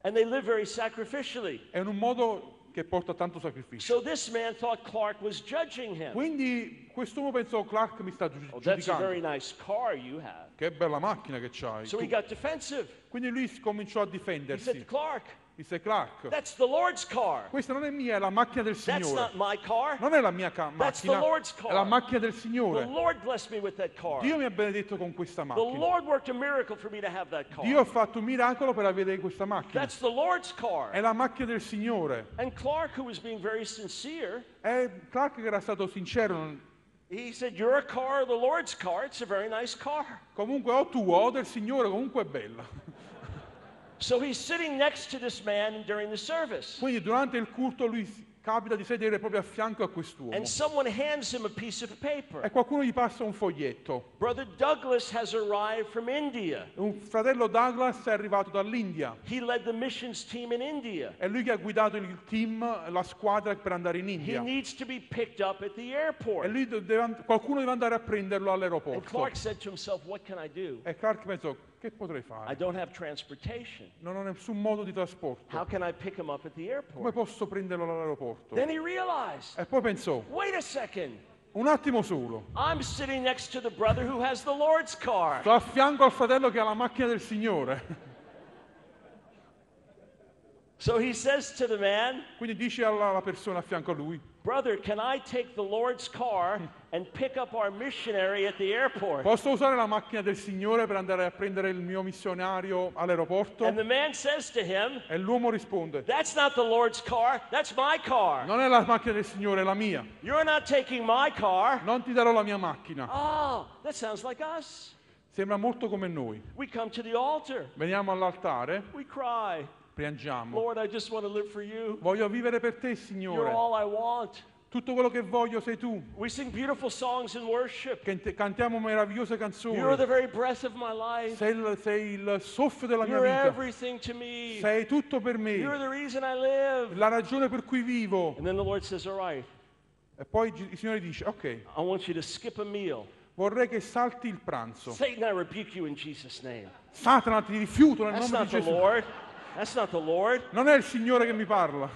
And they live very sacrificially. È in un modo che porta tanto sacrificio. So this man thought Clark was judging him. Quindi quest'uomo pensò, Clark mi sta Oh, that's a very giudicando. nice car you have. Che bella macchina che c'hai. So he got defensive. Quindi lui cominciò a He said to difendersi. Clark, Disse, Clark, that's the Lord's car. questa non è mia, è la macchina del That's Signore. not my car. Non è la mia That's the macchina, Lord's car. è la macchina del The Signore. Lord blessed me with that car. Dio mi ha benedetto con questa The macchina. Lord worked a miracle for me to have that car. Dio ha fatto un miracolo per avere questa macchina. That's the Lord's car. È la macchina del Signore. And Clark, who was being very sincere, E Clark, che era stato sincero, he said, you're a car, the Lord's car. It's a very nice car. comunque o tua o del Signore, comunque è bella. So he's sitting next to this man during the service. Quindi durante il culto lui capita di sedere proprio a fianco a quest'uomo. And someone hands him a piece of paper. E qualcuno gli passa un foglietto. Brother Douglas has arrived from India. Un fratello Douglas è arrivato dall'India. He led the missions team in India. È lui che ha guidato il team, la squadra per andare in He India. needs to be picked up at the E airport. lui qualcuno deve andare a prenderlo And all'aeroporto. Clark said to himself, what can I do? E Clark pensò, che potrei I fare? don't have transportation. Non ho nessun modo di How trasporto. can I pick him up at the Come airport? posso prenderlo all'aeroporto? Then he realized, E poi pensò, wait a second. un attimo solo. I'm sitting next to the brother who has the Lord's car. Sto a fianco al fratello che ha la macchina del Signore. So he says to the man, Quindi dice alla persona a fianco a lui, brother, can I take the Lord's car and pick up our missionary at the airport? posso usare la macchina del Signore per andare a prendere il mio missionario all'aeroporto? And the man says to him, E l'uomo risponde, that's not the Lord's car, that's my car. non è la macchina del Signore, è la mia. You're not taking my car. Non ti darò la mia macchina. Oh, that sounds like us. Sembra molto come noi. We come to the altar, Veniamo all'altare, we cry, piangiamo. Lord, I just want to live for you. Voglio vivere per te, You're Signore. all I want. Tutto quello che voglio sei tu. We sing beautiful songs in worship. Cantiamo meravigliose You're canzoni. the very breath of my life. Sei il soffio della mia You're vita. everything to me. Sei tutto per You're me. the reason I live. La ragione per cui vivo. And then the Lord says, all right, E poi il Signore dice, ok, I want you to skip a meal. vorrei che salti il pranzo. Satan, I rebuke you in Jesus' name. Satana, ti rifiuto nel That's nome not di the Gesù. Lord. That's not the Lord. Non è il Signore che mi parla.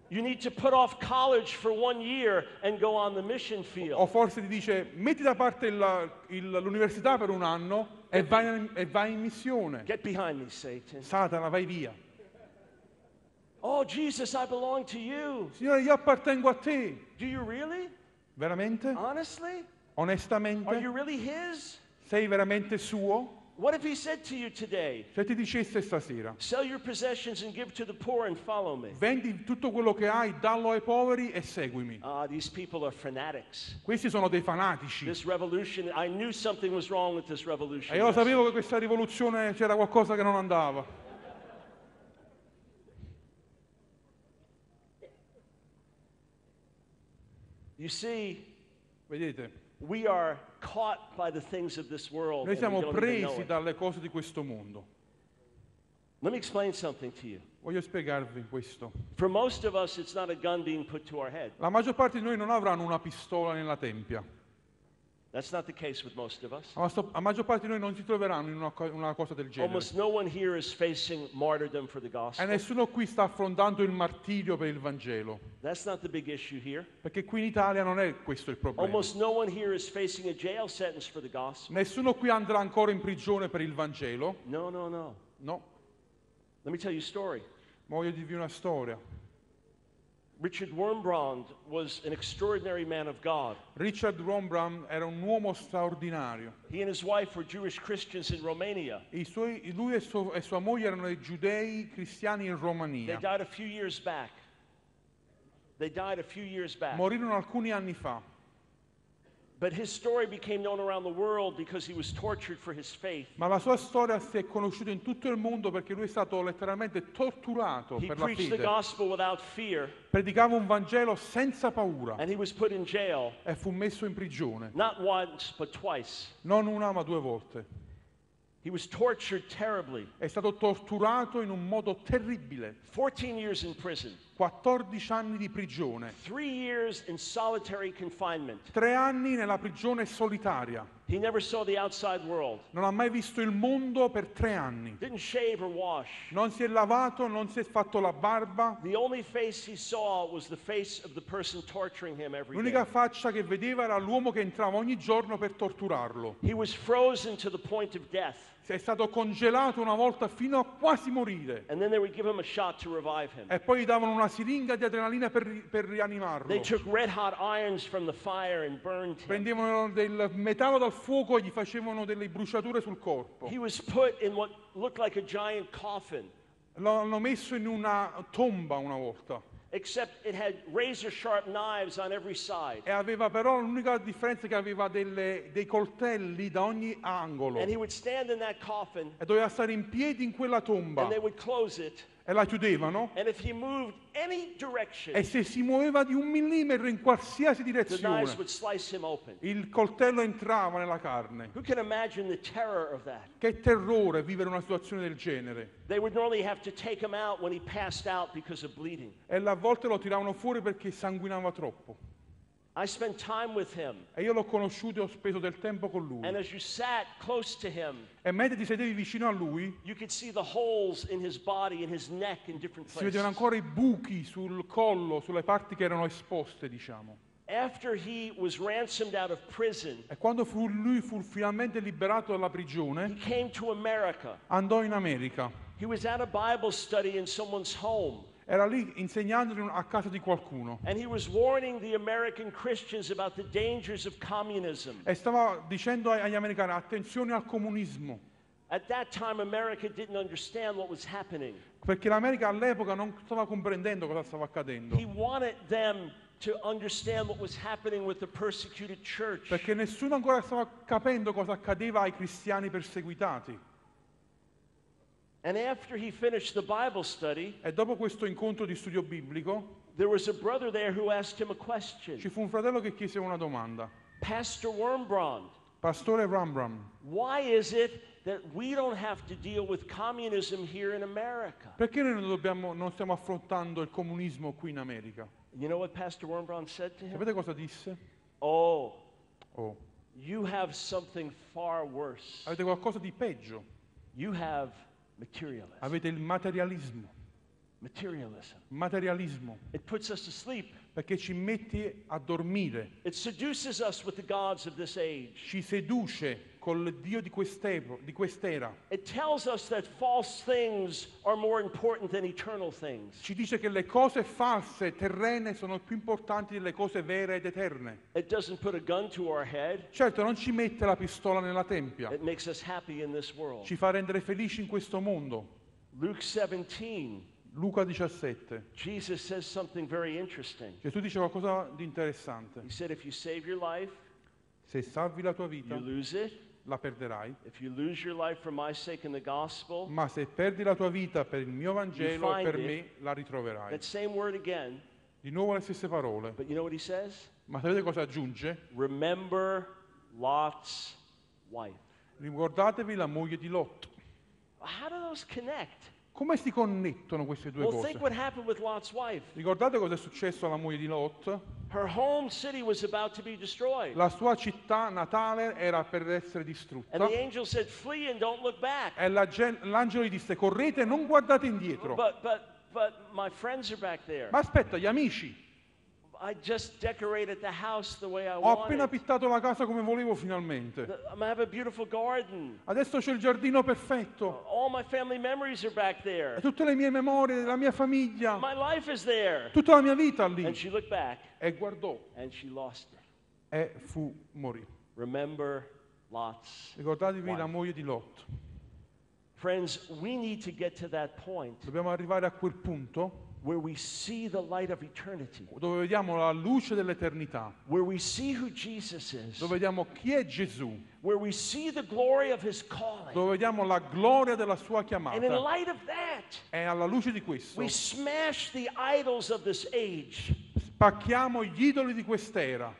You need to put off college for 1 year and go on the mission O field. forse ti dice, metti da parte l'università per un anno e vai in missione. Get behind me, Satan. Satana, vai via. Oh, Jesus, I belong to you. Signore, io appartengo a te. Do you really? Veramente? Honestly? Onestamente? Are you really His? Sei veramente suo? What if He said to you today, Se ti dicesse stasera, sell your possessions and give to the poor and follow me? vendi tutto quello che hai, dallo ai poveri e seguimi. These people are fanatics. Questi sono dei fanatici. This revolution, I knew something was wrong with this revolution. E io lo sapevo che questa rivoluzione c'era qualcosa che non andava. You see, Vedete, we are caught by the things of this world. noi and we siamo don't even know presi it. dalle cose di questo mondo. Let me explain something to you. Voglio spiegarvi questo. For most of us, it's not a gun being put to our head. La maggior parte di noi non avranno una pistola nella tempia. That's not the case with most of us. La maggior parte di noi non si troveranno in una cosa del genere. Almost no one here is facing martyrdom for the E gospel. nessuno qui sta affrontando il martirio per il Vangelo. That's not the big issue here. Perché qui in Italia non è questo il problema. Almost no one here is facing a jail sentence for the gospel. Nessuno qui andrà ancora in prigione per il Vangelo. No, no, no. No. Let me tell you a story. Ma voglio dirvi una storia. Richard Wurmbrand was an extraordinary man of God. Richard Wurmbrand era un uomo straordinario. He and his wife were Jewish Christians in Romania. Lui e sua moglie erano dei giudei cristiani in They Romania. died a few years back. Morirono alcuni anni fa. But his story became known around the world because he was tortured for his faith. Ma la sua storia si è conosciuta in tutto il mondo perché lui è stato letteralmente torturato He per la preached the fede. gospel without fear, Predicava un Vangelo senza paura and he was put in jail, e fu messo in prigione. not once, but twice. Non una ma 2 volte. He was tortured terribly. È stato torturato in un modo terribile. 14 years in prison. 14 anni di prigione, 3 years in solitary confinement. 3 anni nella prigione solitaria. He never saw the outside world. Non ha mai visto il mondo per 3 anni. Didn't shave or wash. Non si è lavato, non si è fatto la barba. The only face he saw was the face of the person torturing him every L'unica day. faccia che vedeva era l'uomo che entrava ogni giorno per torturarlo. He was frozen to the point of death. È stato congelato una volta fino a quasi morire. And then they would give him a shot to revive him. E poi gli davano una siringa di adrenalina per They rianimarlo. took red hot irons from the fire and burned him. Prendevano del metallo dal fuoco e gli facevano delle bruciature sul corpo. He was put in what looked like a giant coffin, Lo hanno messo in una tomba una volta. except it had razor sharp knives on every side. E aveva però l'unica differenza è che aveva dei coltelli da ogni angolo. And he would stand in that coffin, E doveva stare in piedi in quella tomba. and they would close it. E la chiudevano. And if he moved any direction, E se si muoveva di 1 millimetro in qualsiasi the knives direzione, would slice him open. il coltello entrava nella carne. Who can imagine the terror of that? Che terrore vivere una situazione del genere. They would normally have to take him out when he passed out because of bleeding. E a volte lo tiravano fuori perché sanguinava troppo. I spent time with him, E io l'ho conosciuto e ho speso del tempo con lui. and as you sat close to him, E mentre ti sedevi vicino a lui, you could see the holes in his body, in his neck, in different si vedevano places. ancora i buchi sul collo, sulle parti che erano esposte, diciamo. After he was ransomed out of prison, E quando lui fu finalmente liberato dalla he prigione, came to America. andò in America. He was at a Bible study in someone's home, Era lì insegnando a casa di qualcuno. and he was warning the American Christians about the dangers of communism. E stava dicendo agli americani, attenzione al comunismo. At that time, America didn't understand what was happening. Perché l'America all'epoca non stava comprendendo cosa stava accadendo. He wanted them to understand what was happening with the persecuted church. Perché nessuno ancora stava capendo cosa accadeva ai cristiani perseguitati. And after he finished the Bible study, E dopo questo incontro di studio biblico, there was a brother there who asked him a question. ci fu un fratello che chiese una domanda. Pastor Wormbrand, Pastore Rambram, why is it that we don't have to deal with communism here in America? perché noi non stiamo affrontando il comunismo qui in America? You know what Pastor Wormbrand said to him? Sapete cosa disse? Oh, Oh, you have something far worse. avete qualcosa di peggio. You have materialism. Avete il materialismo. Materialism. Materialismo. It puts us to sleep. Perché ci metti a dormire. It seduces us with the gods of this age. Ci seduce col Dio di quest'era. It tells us that false things are more important than eternal things. Ci dice che le cose false, terrene, sono più importanti delle cose vere ed eterne. It doesn't put a gun to our head. Certo, non ci mette la pistola nella tempia. It makes us happy in this world. Ci fa rendere felici in questo mondo. Luke 17, Luca 17. Jesus says something very interesting. Gesù dice qualcosa di interessante. He said, if you save your life, Se salvi la tua vita, you lose it. la perderai. If you lose your life for my sake in the gospel, Ma se perdi la tua vita per il mio Vangelo e find per it. me, la ritroverai. that same word again, Di nuovo le stesse parole. but you know what he says? Ma sapete cosa aggiunge? Remember Lot's wife. Ricordatevi la moglie di Lot. How do those connect? Come si connettono queste due Well, cose? think what happened with Lot's wife. Ricordate cosa è successo alla moglie di Lot? Her home city was about to be destroyed. La sua città natale era per essere And distrutta. the angel said, flee and don't look back. E l'angelo gli disse, correte e non guardate indietro. But my friends are back there. Ma aspetta, gli amici, I just decorated the house the way I ho appena wanted. pittato la casa come volevo finalmente. I'm gonna have a beautiful garden. Adesso c'è il giardino perfetto. All my family memories are back E there. tutte le mie memorie, la mia famiglia, My life is there. tutta la mia vita And lì. she looked back E guardò and she lost it. e morì. Remember Lot's Ricordatevi la wife. moglie di Lot. Friends, we need to get to that point Dobbiamo arrivare a quel punto where we see the light of eternity, dove vediamo la luce dell'eternità, where we see who Jesus is, dove vediamo chi è Gesù, where we see the glory of his calling. dove vediamo la gloria della sua And in chiamata. light of that, E alla luce di questo we smash the idols of this age. spacchiamo gli idoli di quest'era.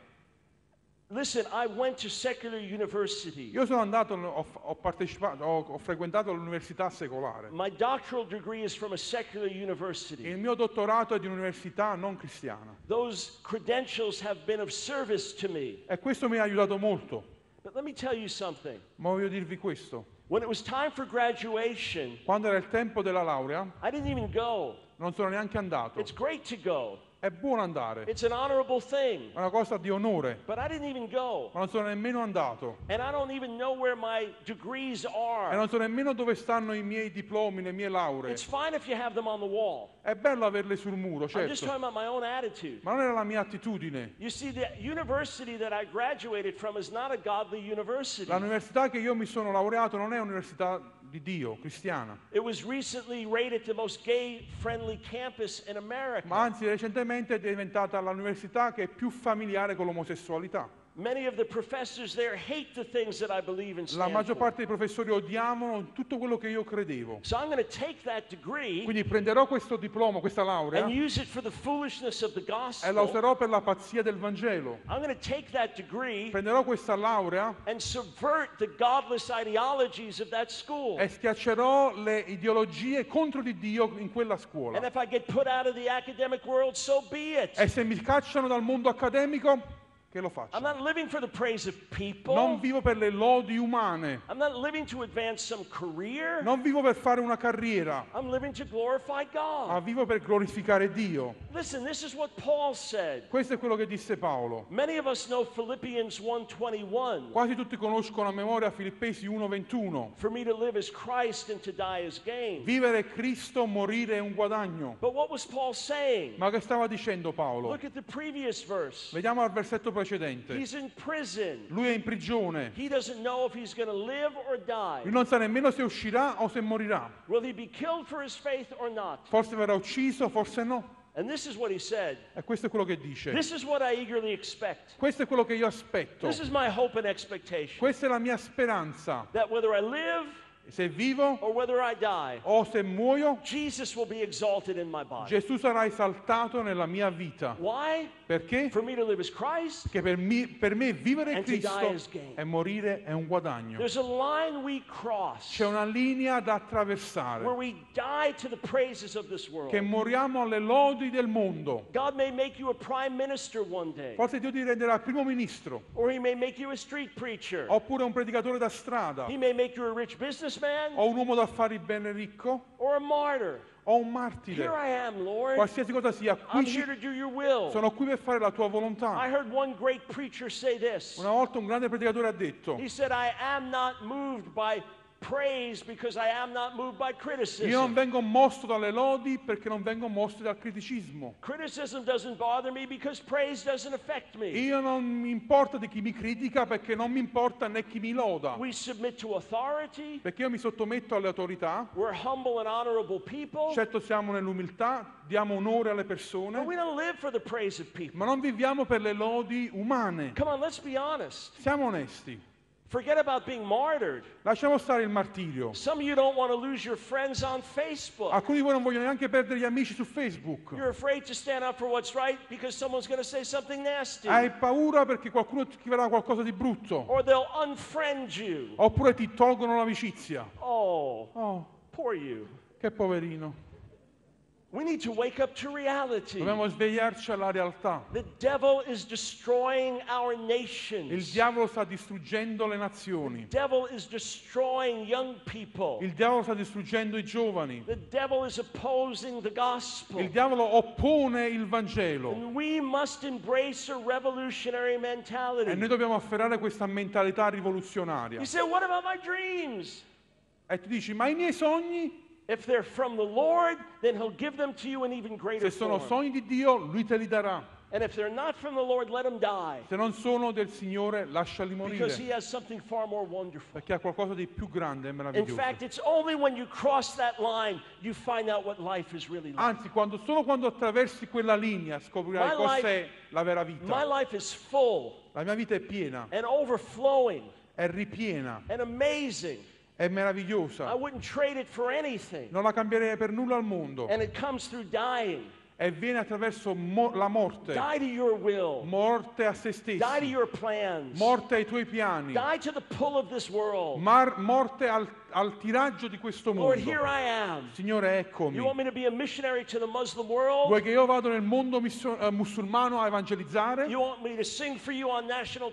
Listen, I went to secular university. Io sono andato, ho frequentato l'università secolare. My doctoral degree is from a secular university. Il mio dottorato è di un'università non cristiana. Those credentials have been of service to me. E questo mi ha aiutato molto. But let me tell you something. Ma voglio dirvi questo. When it was time for graduation, Quando era il tempo della laurea, I didn't even go. non sono neanche andato. It's great to go. È buono andare, It's an honorable thing. è una cosa di onore, But I didn't even go. ma non sono nemmeno andato. And I don't even know where my degrees E are. non so nemmeno dove stanno i miei diplomi, le mie lauree. It's fine if you have them on the wall. È bello averle sul muro, I'm just certo, talking about my own attitude. ma non era la mia attitudine. You see, the university that I graduated from is not a godly university. L'università che io mi sono laureato non è un'università di Dio, cristiana, It was recently rated the most gay-friendly campus in America. ma anzi recentemente è diventata l'università che è più familiare con l'omosessualità. Many of the professors there hate the things that I believe and La stand maggior for. parte dei professori odiavano tutto quello che io credevo. So I'm going to take that degree Quindi prenderò questo diploma, questa laurea, and use it for the foolishness of the e la gospel. userò per la pazzia del Vangelo. I'm going to take that degree Prenderò questa laurea and subvert the godless ideologies of that school. e schiaccerò le ideologie contro di Dio in quella And scuola. if I get put out of the academic world, so be it. E se mi cacciano dal mondo accademico, che lo I'm faccio. not living for the praise of people. Non vivo per le lodi umane, I'm not living to advance some career. non vivo per fare una carriera, I'm living to glorify ma God. vivo per glorificare Dio. Listen, this is what Paul said. Questo è quello che disse Paolo. Many of us know Philippians 1:21. Quasi tutti conoscono a memoria Filippesi 1:21. For me to live is Christ and to die is gain. Vivere è Cristo, morire è un guadagno. But what was Paul saying? Ma che stava dicendo Paolo? Look at the previous verse. Vediamo al versetto precedente. He's in prison. Lui è in prigione. He doesn't know if he's going to live or die. Lui non sa nemmeno se uscirà o se morirà. Will he be killed for his faith or not? Forse verrà ucciso, forse no. And this is what he said. E questo è quello che dice. This is what I eagerly expect. Questo è quello che io aspetto. This is my hope and expectation. Questa è la mia speranza. That whether I live Se vivo or whether I die, o se muoio, Jesus will be exalted in my body. Gesù sarà esaltato nella mia vita. Why? Perché? For me to live is Christ. Perché per me vivere è And to die Cristo is gain. e morire è un guadagno. There's a line we cross C'è una linea da where attraversare, we die to the praises of this world. che moriamo alle lodi del mondo. God may make you a prime minister one day, Forse Dio ti renderà primo ministro, or he may make you a street preacher. oppure un predicatore da strada, He may make you a rich businessman o un uomo d'affari bene ricco, or a martyr. o un Here martire. I am, Lord. Qualsiasi cosa sia, I'm here to do your will. sono qui per fare la tua I volontà. heard one great preacher say this. Una volta un grande predicatore ha detto: He said, I am not moved by praise because I am not moved by io non criticism. vengo mosso dalle lodi perché non vengo mosso dal criticismo. Criticism doesn't bother me because praise doesn't affect me. Io non mi importa di chi mi critica perché non mi importa né chi mi loda. We submit to authority. Perché io mi sottometto alle autorità. We're humble and honorable people. Certo siamo nell'umiltà, diamo onore alle But persone, we don't live for the praise of people. ma non viviamo per le lodi umane. Come on, let's be honest. Siamo onesti. Forget about being martyred. Lasciamo stare il martirio. Some of you don't want to lose your friends on Facebook. Alcuni di voi non vogliono neanche perdere gli amici su Facebook. You're afraid to stand up for what's right because someone's going to say something nasty. Hai paura perché qualcuno ti scriverà qualcosa di brutto. Or they'll unfriend you. Oppure ti tolgono l'amicizia. Oh, Oh, poor you. che poverino. We need to wake up to reality. Dobbiamo svegliarci alla realtà. The devil is destroying our Il nations. diavolo sta distruggendo le nazioni. The devil is destroying young people. Il diavolo sta distruggendo i giovani. The devil is opposing the gospel. Il diavolo oppone il Vangelo. And we must embrace a revolutionary E noi mentality. dobbiamo afferrare questa mentalità rivoluzionaria. You say, what about my dreams? E tu dici, ma i miei sogni? If they're from the Lord, then he'll give them to you in even greater Se sono form. sogni di Dio, Lui te li darà. And if they're not from the Lord, let them die. Se non sono del Signore, lasciali Because he morire. has something far more wonderful. Perché ha qualcosa di più grande e In meraviglioso. fact, it's only when you cross that line you find out what life is really like. Anzi, solo quando attraversi quella linea scoprirai My cos'è la vera My vita. life is full La mia vita è piena, and overflowing è ripiena, and amazing. è I meravigliosa. wouldn't trade it for anything. Non la cambierei per nulla al mondo. And it comes through dying. e viene attraverso la morte, Die to your will. morte a se Die to stessi, your plans. morte ai tuoi piani, Die to the pull of this world. morte al tiraggio di questo Lord, mondo. here I am. Signore, eccomi. You want me to be a missionary to the Muslim world? Vuoi che io vado nel mondo musulmano a evangelizzare? You want me to sing for you on national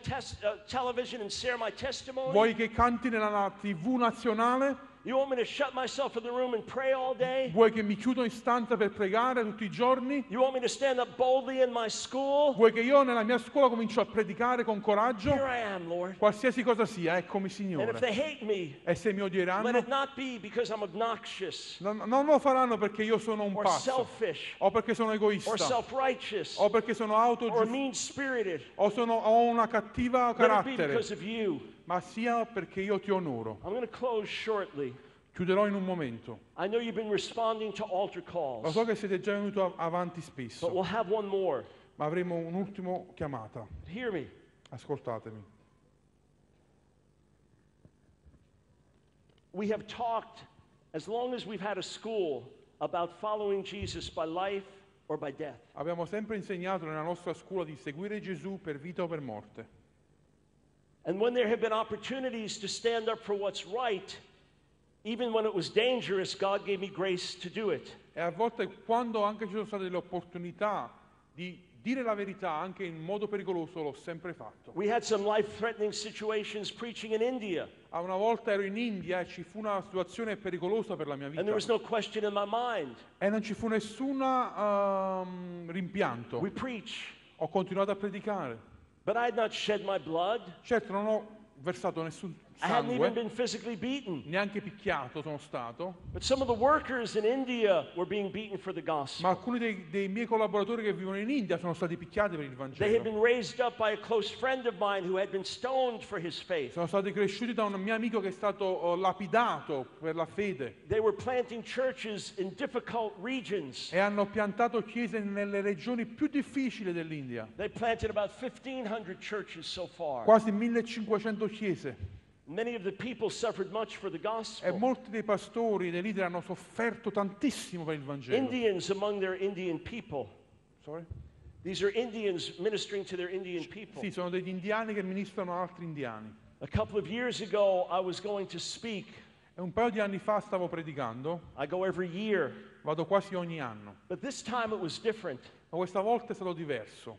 television and share my testimony? Vuoi che canti nella TV nazionale? You want me to shut myself in the room and pray all day? Vuoi che mi chiudo in stanza per pregare tutti i giorni? You want me to stand up boldly in my school? Vuoi che io nella mia scuola comincio a predicare con coraggio? Here I am, Lord. Qualsiasi cosa sia, eccomi And if Signore. they hate me, E se mi let it odieranno, not be because I'm obnoxious non lo faranno perché io sono un or pazzo, selfish o perché sono or egoista, self-righteous o perché sono or mean-spirited. o ho una cattiva Let it be carattere, because of you. ma sia perché io ti onoro. I'm going to close shortly. Chiuderò in un momento. I know you've been responding to altar Lo calls, so che siete già venuti avanti but spesso, we'll have one more. ma avremo un'ultima chiamata. Hear me. Ascoltatemi. We have talked, as long as we've had a school, about following Jesus by life or by death. Abbiamo sempre insegnato nella nostra scuola di seguire Gesù per vita o per morte. And when there have been opportunities to stand up for what's right, even when it was dangerous, God gave me grace to do it. E a volte quando anche ci sono state delle opportunità di dire la verità anche in modo pericoloso, l'ho sempre fatto. We had some life-threatening situations preaching in India, A una volta ero in India e ci fu una situazione pericolosa per la mia and there vita. was no question in my mind. E non ci fu nessun rimpianto. We preach, Ho continuato a predicare. but I had not shed my blood. Certo, non ho versato nessun I hadn't even sangue, been physically beaten. neanche picchiato sono stato, But some of the workers in India were being beaten for the ma gospel. alcuni dei miei collaboratori che vivono in India sono stati picchiati per il They had Vangelo. been raised up by a close friend of mine who had been stoned for his faith. Sono stati cresciuti da un mio amico che è stato lapidato per la fede They were planting churches in difficult regions. e hanno piantato chiese nelle regioni più difficili dell'India. They planted about 1,500 churches so far. Quasi 1500 chiese. Many of the people suffered much for the E gospel. molti dei pastori, dei leader hanno sofferto tantissimo per il Vangelo. Indians among their Indian people. Sorry? These are Indians ministering to their Indian people. Sì, sono degli indiani che ministrano a altri indiani. A couple of years ago, I was going to speak. E un paio di anni fa stavo predicando, I go every year, vado quasi ogni anno, but this time it was different. ma questa volta è stato diverso.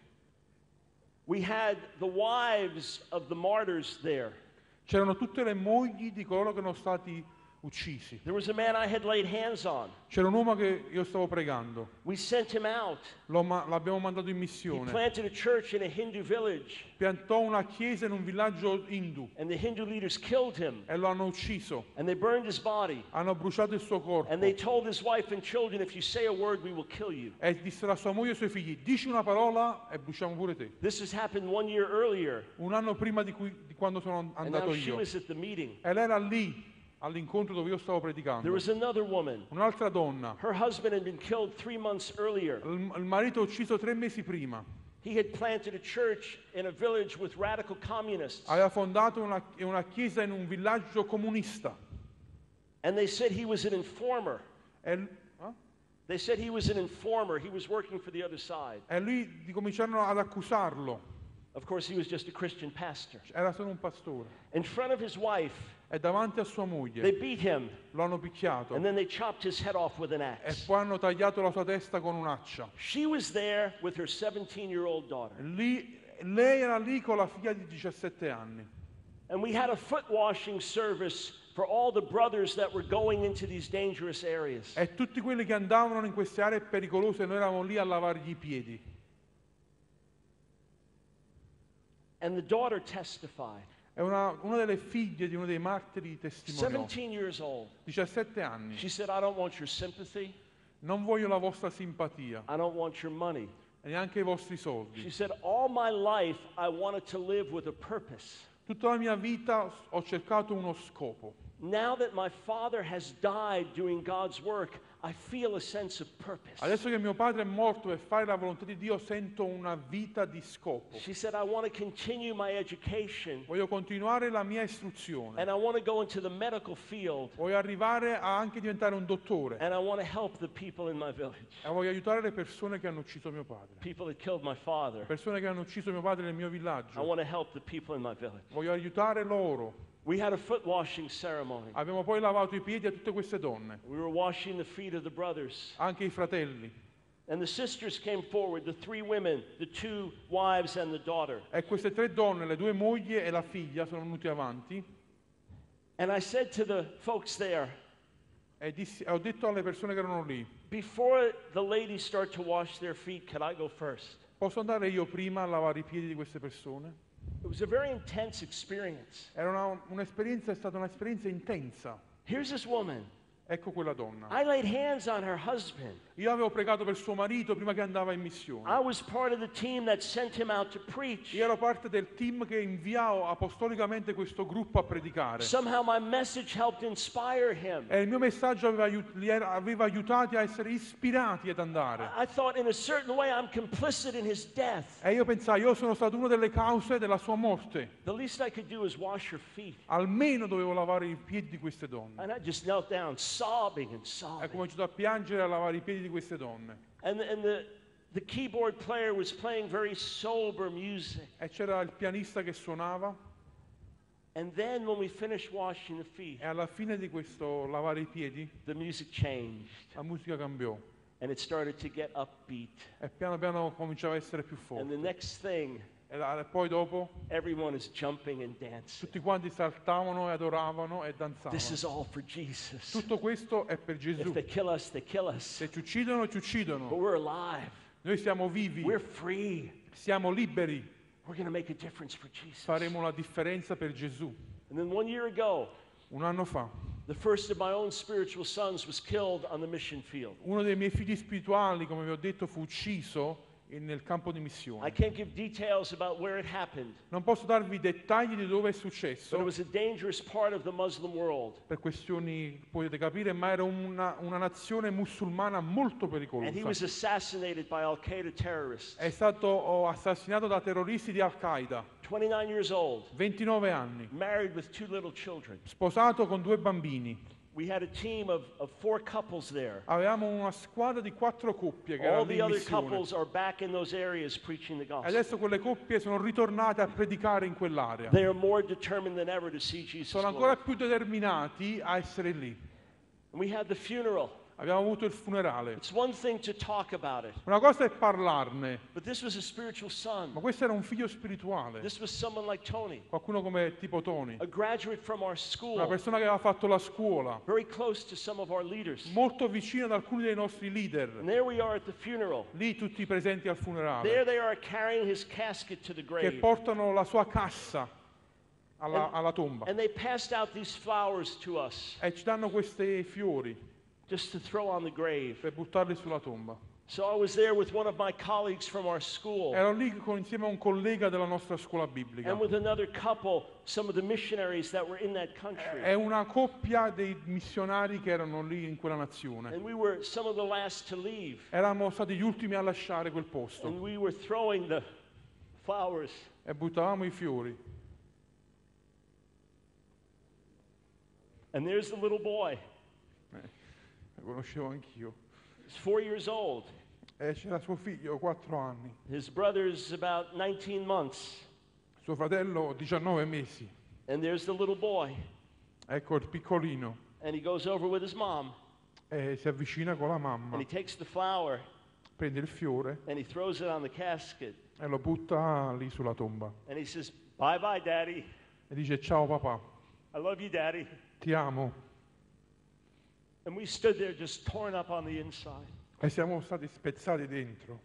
We had the wives of the martyrs there. C'erano tutte le mogli di coloro che erano stati uccisi. There was a man I had laid hands on. C'era un uomo che io stavo pregando, We sent him out. l'abbiamo mandato in He missione, planted a church in a Hindu village, piantò una chiesa in un villaggio hindu and the Hindu leaders killed him, e lo hanno ucciso, and they burned his body. hanno bruciato il suo corpo And they told his wife and children, if you say a word, we will kill you. e disse alla sua moglie e ai suoi figli: dici una parola e bruciamo pure te. This has happened 1 year earlier, Un anno prima di quando sono and andato now she io, was at the meeting. e lei era lì all'incontro dove io stavo There predicando. was another woman. Un'altra donna, Her husband had been killed 3 months earlier. il marito ucciso 3 mesi prima, He had planted a church in a village with radical communists. aveva fondato una chiesa in un villaggio comunista. And they said he was an informer. E, They said he was an informer. He was working for the other side. e lui cominciarono ad accusarlo. Of course, he was just a Christian pastor. Era solo un pastore. In front of his wife, E davanti a sua they moglie beat him, lo hanno picchiato and then they chopped his head off with an e axe. poi hanno tagliato la sua testa con un'accia. She was there with her 17-year-old daughter. Lei era lì con la figlia di 17 anni. And we had a foot washing service for all the brothers that were going into these dangerous areas. E tutti quelli che andavano in queste aree pericolose, noi eravamo lì a lavargli i piedi. And the daughter testified. E una delle figlie di uno dei martiri testimoniò. 17 years old. 17 anni. She said, I don't want your sympathy. Non voglio la vostra simpatia I don't want your money. e neanche i vostri She soldi. said, all my life I wanted to live with a purpose. Tutta la mia vita ho cercato uno scopo. Now that my father has died doing God's work, I feel a sense of purpose. Adesso che mio padre è morto per fare la volontà di Dio, sento una vita di scopo. She said, I want to continue my education Voglio continuare la mia istruzione. and I want to go into the medical field Voglio arrivare a anche diventare un dottore. and I want to help the people in my village. E voglio aiutare le persone che hanno ucciso mio padre. People that killed my father. Persone che hanno ucciso mio padre nel mio I villaggio. want to help the people in my village. Voglio aiutare loro. We had a foot washing ceremony. Abbiamo poi lavato i piedi a tutte queste donne, We were washing the feet of the brothers. anche i fratelli. And the sisters came forward, the 3 women, the 2 wives and the daughter. E queste 3 donne, le 2 mogli e la figlia, sono venuti avanti. And I said to the folks there, E ho detto alle persone che erano lì, before the ladies start to wash their feet, could I go first? posso andare io prima a lavare i piedi di queste persone? It was a very intense experience. Era un'esperienza, è stata un'esperienza intensa. Here's this woman. Ecco quella donna. I laid hands on her husband. Io avevo pregato per suo marito prima che andava in missione. I was part of the team that sent him out to preach. Io ero parte del team che inviò apostolicamente questo gruppo a predicare. Somehow my message helped inspire him. E il mio messaggio aveva aiutati a essere ispirati ad andare. I thought in a certain way I'm complicit in his death. E io pensai, io sono stato una delle cause della sua morte. The least I could do is wash her feet. Almeno dovevo lavare i piedi di queste donne. And I just knelt down, sobbing and E ho sobbing. cominciato a piangere e a lavare i piedi di queste donne. And the keyboard player was playing very sober music. E c'era il pianista che suonava. And then when we finished washing the feet, E alla fine di questo lavare i piedi, the music changed. la musica cambiò. And it started to get upbeat. E piano piano cominciava a essere più And the forte. next thing, E poi dopo everyone is jumping and dancing. tutti quanti saltavano e adoravano e This is danzavano. all for Jesus. Tutto questo è per If Gesù. they kill us, they kill us. Se ci uccidono, ci But uccidono. we're alive. Noi siamo vivi, We're free. siamo liberi, We're going to make a difference for Jesus. faremo la differenza per Gesù. And then 1 year ago, Un anno fa, the first of my own spiritual sons was killed on the mission field. uno dei miei figli spirituali, come vi ho detto, fu ucciso nel campo di I missione. can't give details about where it happened, Non posso darvi dettagli di dove è but it successo, was a dangerous part of the Muslim world. per questioni potete capire, ma era una nazione musulmana molto And he was pericolosa. assassinated by Al-Qaeda terrorists. È stato assassinato da terroristi di Al-Qaeda, 29 years old, 29 anni, married with 2 little children. sposato con 2 bambini. We had a team of 4 couples there. Avevamo una squadra di 4 coppie che All erano the in other missione. couples are back in those areas preaching the E gospel. adesso quelle coppie sono ritornate a predicare in quell'area. They are more determined than ever to see Jesus Sono ancora glorified. più determinati a essere lì. And we had the funeral. Abbiamo avuto il funerale. It's one thing to talk about it, Una cosa è parlarne, but this was a spiritual son. ma questo era un figlio spirituale. This was someone like Tony, Qualcuno come tipo Tony, a graduate from our una school, persona che aveva fatto la scuola, very close to some of our leaders. molto vicino ad alcuni dei nostri leader. And there we are at the funeral. Lì tutti presenti al There funerale, they are carrying his casket to the che grave. portano la sua cassa alla tomba. And they passed out these flowers to us E ci danno questi fiori just to throw on the grave. per buttarli sulla tomba. So I was there with one of my colleagues from our school Ero lì insieme a un collega della nostra scuola biblica. and with another couple, some of the missionaries that were in that country. È una coppia dei missionari che erano lì in quella nazione. And we were some of the last to leave. Eravamo stati gli ultimi a lasciare quel posto And we were throwing the flowers. e buttavamo i fiori. And there's the little boy. Lo conoscevo anch'io. He's 4 years old. E c'era suo figlio, 4 anni. His brother's about 19 months. Suo fratello, 19 mesi. And there's the little boy. Ecco il piccolino. And he goes over with his mom. E si avvicina con la And mamma. he takes the flower Prende il fiore and he throws it on the casket. e lo butta lì sulla tomba. And he says, "Bye bye, Daddy. E dice ciao papà, I love you, Daddy." ti amo. And we stood there just torn up on the inside. E siamo stati spezzati dentro.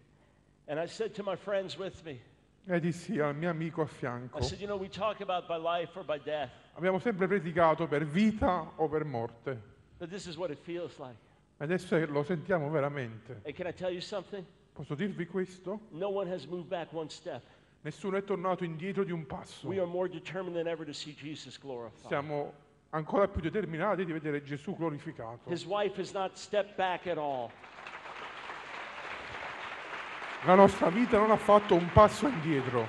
And I said to my friends with me, E dissi al mio amico a fianco, I said, you know, we talk about by life or by death, abbiamo sempre predicato per vita o per morte. but this is what it feels like. Adesso lo sentiamo veramente. And can I tell you something? Posso dirvi questo? No one has moved back one step. Nessuno è tornato indietro di un passo. We are more determined than ever to see Jesus glorified. Siamo ancora più determinati di vedere Gesù glorificato. His wife has not stepped back at all. La nostra vita non ha fatto un passo indietro.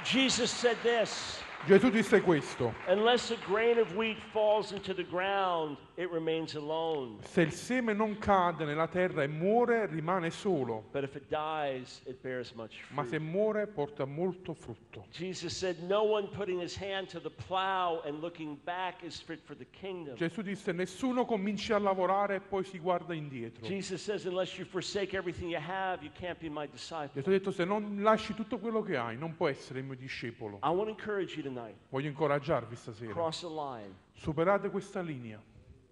Jesus said this, Gesù disse questo: unless a grain of wheat falls into the ground, it remains alone. se il seme non cade nella terra e muore, rimane solo, But if it dies, it bears much ma se fruit. muore porta molto frutto. Jesus said, no one putting his hand to the plow and looking back is fit for the kingdom. Gesù disse: nessuno cominci a lavorare e poi si guarda indietro. Jesus says, unless you forsake everything you have, you can't be my disciple. Gesù ha detto: se non lasci tutto quello che hai, non puoi essere il mio discepolo. I want to encourage you tonight. Voglio incoraggiarvi stasera. Cross a line. Superate questa linea.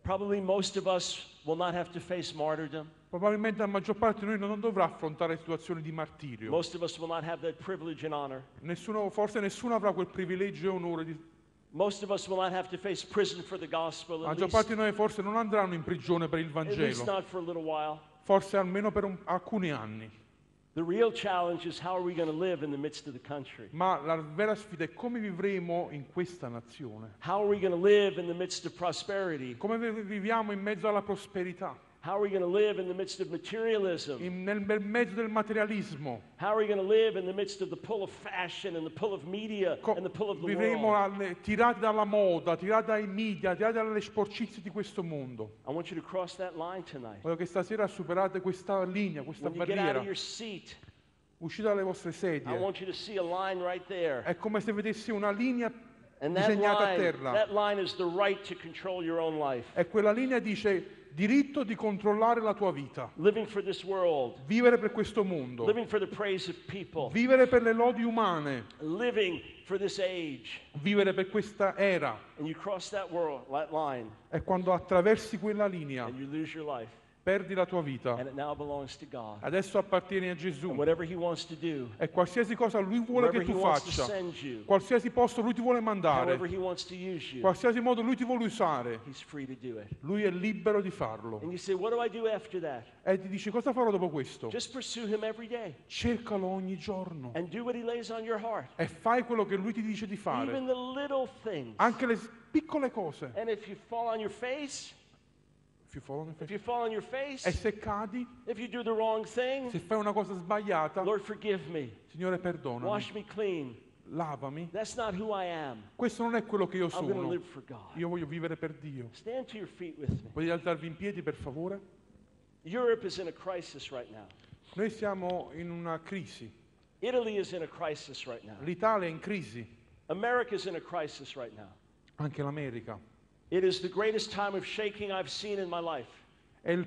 Probably most of us will not have to face martyrdom. Probabilmente la maggior parte di noi non dovrà affrontare situazioni di martirio. Most of us will not have that privilege and honor. Forse nessuno avrà quel privilegio e onore. Most of us will not have to face prison for the gospel, La at maggior parte di noi forse non andranno in prigione per il least Vangelo. not for a little while. Forse almeno per alcuni anni. The real challenge is how are we going to live in the midst of the country? Ma la vera sfida è come vivremo in questa nazione. How are we going to live in the midst of prosperity? Come viviamo in mezzo alla prosperità, How are we going to live in the midst of materialism? nel mezzo del materialismo. How are we going to live in the midst of the pull of fashion and the pull of media and the pull of the Vivremo world? tirati dalla moda, tirati dai media, tirati dalle sporcizie di questo mondo. I want you to cross that line tonight. Voglio che stasera superate questa linea, questa When you get out barriera. of your seat, Uscite dalle vostre I sedie. want you to see a line right there. È come se vedessi una linea And that disegnata a terra. line is the right to control your own life. E quella linea dice: diritto di controllare la tua vita. Living for this world, Vivere per questo mondo. living for the praise of people, Vivere per le lodi umane. living for this age. Vivere per questa era. And you cross that line, E quando attraversi quella linea, and you lose your life. perdi la tua vita. And it now belongs to God. Adesso appartieni a Gesù. And whatever He wants to do, E qualsiasi cosa Lui vuole wherever che He tu wants to faccia, send you, qualsiasi posto Lui ti vuole mandare, however He wants to use you, qualsiasi modo Lui ti vuole usare, He's free to do it. Lui è libero di farlo. And you say, what do I do after that? E ti dici: cosa farò dopo questo? Just pursue Him every day Cercalo ogni giorno and do what He lays on your heart. e fai quello che Lui ti dice di fare, Even the little things. anche le piccole cose. And if you fall on your face, E se cadi, if you do the wrong thing, se fai una cosa sbagliata, Lord, forgive me. Signore, perdonami, Wash me clean. lavami. That's not who I am. Questo non è quello che io I'm going to sono. live for God. Io voglio vivere per Dio. Stand to your feet with me. Potete alzarvi in piedi, per favore? Europe is in a crisis right now. Noi siamo in una crisi. Italy is in a crisis right now. L'Italia è in crisi, America is in a crisis right now. anche l'America. It is the greatest time of shaking I've seen in my life. È il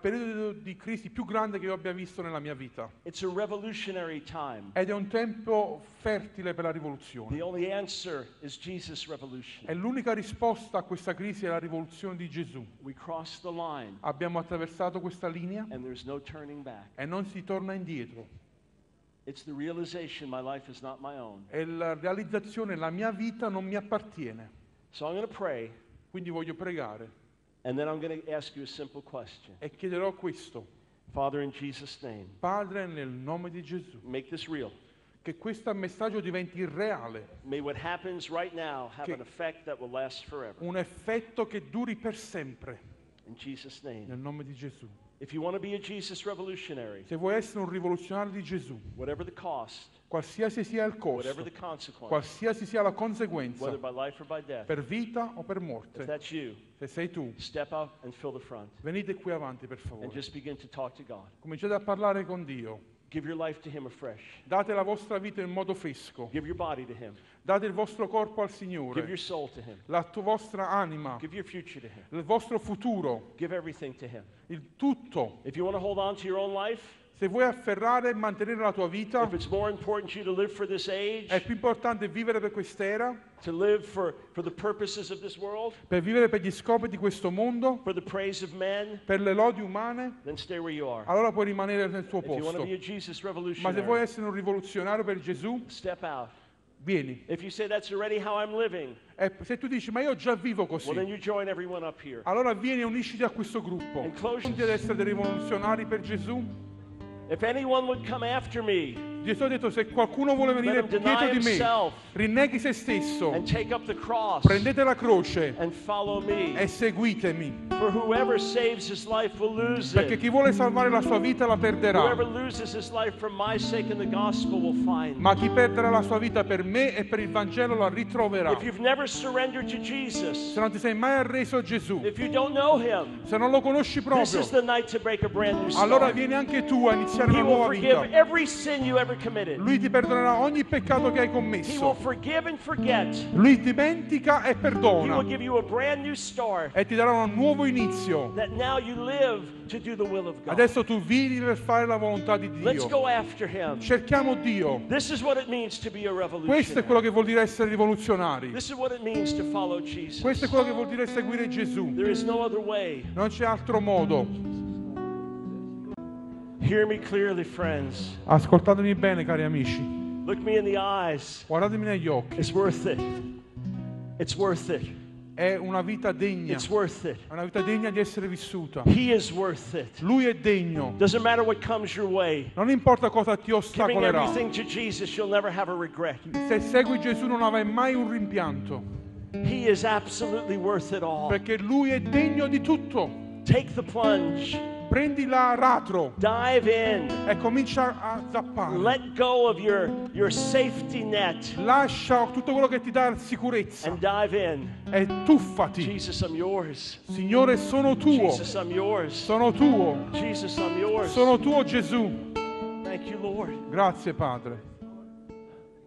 periodo di crisi più grande che io abbia visto nella mia vita. It's a revolutionary time. Ed è un tempo fertile per la The rivoluzione. only answer is Jesus' revolution. E l'unica risposta a questa crisi è la rivoluzione di Gesù. We cross the line Abbiamo attraversato questa linea and there's no turning back. e non si torna indietro. It's the realization my life is not my own. È la realizzazione: la mia vita non mi appartiene. So I'm going to pray, Quindi voglio pregare and then I'm going to ask you a simple question. e chiederò questo. Father, in Jesus' name, Padre, nel nome di Gesù, make this real. che questo messaggio diventi reale, May what happens right now have Che- an effect that will last forever. un effetto che duri per sempre, In Jesus' name. nel nome di Gesù. If you want to be a Jesus revolutionary, Se vuoi essere un rivoluzionario di Gesù, whatever the cost, qualsiasi sia il whatever costo, the consequence, qualsiasi sia la conseguenza, whether by life or by death, per vita o per if morte, that's you, se sei tu, step out and fill the front venite qui avanti, per and favore. just begin to talk to God. Cominciate a parlare con Dio. Give your life to Him afresh. Date la vostra vita in modo fresco. Give your body to Him. Date il vostro corpo al Give Signore, your soul to Him. la vostra anima, Give your future to Him. il vostro futuro, Give everything to Him. il tutto. If you want to hold on to your own life, Se vuoi afferrare e mantenere la tua vita, if it's more important to you to live for this è age, più importante vivere per quest'era, to live for the purposes of this world, per vivere per gli scopi di questo mondo, for the praise of men, per le lodi umane, then stay where you are. allora puoi rimanere nel tuo If you want to posto. be a Jesus Ma se vuoi revolutionary, essere un rivoluzionario per Gesù, step out. vieni. If you say that's already how I'm living, E se tu dici: ma io già vivo well, then così, you join everyone up here. allora vieni e unisciti a questo gruppo. In closing- Pronti ad essere dei rivoluzionari per Gesù? If anyone would come after me, Gesù ha detto: se qualcuno vuole venire Let him dietro deny di me, himself rinneghi se stesso, and take up the cross prendete la croce and follow me. e seguitemi. For whoever saves his life will lose Perché it. chi vuole salvare la sua vita la perderà, Whoever loses his life for my sake and the gospel will find ma me. chi perderà la sua vita per me e per il Vangelo la ritroverà. If you've never surrendered to Jesus, Se non ti sei mai arreso a Gesù, if you don't know him, se non lo conosci this proprio, is the night to break a brand new allora start. vieni anche tu a iniziare He una will nuova forgive vita. every sin you ever committed. Lui ti perdonerà ogni peccato che hai He will commesso. forgive and forget. Lui dimentica e He perdona will give you a brand new start e ti darà un nuovo inizio. that now you live to do the will of God. Adesso tu vivi per fare la volontà di Let's Dio. go after him. Cerchiamo Dio. This is what it means to be a Questo è revolutionary. quello che vuol dire essere rivoluzionari. This is what it means to follow Jesus. Questo è quello che vuol dire seguire Gesù. There is no other way. Non c'è altro modo. Hear me clearly, friends. Ascoltatemi bene, cari amici. Look me in the eyes. Guardatemi negli occhi. It's worth it. It's worth it. È una vita degna. It's worth it. È una vita degna di essere vissuta. He is worth it. Lui è degno. Doesn't matter what comes your way. Non importa cosa ti Giving ostacolerà. everything to Jesus, you'll never have a regret. Se segui Gesù non avrai mai un rimpianto. He is absolutely worth it all. Perché Lui è degno di tutto. Take the plunge. Prendi l'aratro Dive in. e comincia a zappare. Let go of your safety net Lascia tutto quello che ti dà sicurezza and dive in. e tuffati. Jesus, I'm yours. Signore, sono tuo. Jesus, I'm yours. Sono tuo. Jesus, I'm yours. Sono tuo, Gesù. Thank you, Lord. Grazie, Padre.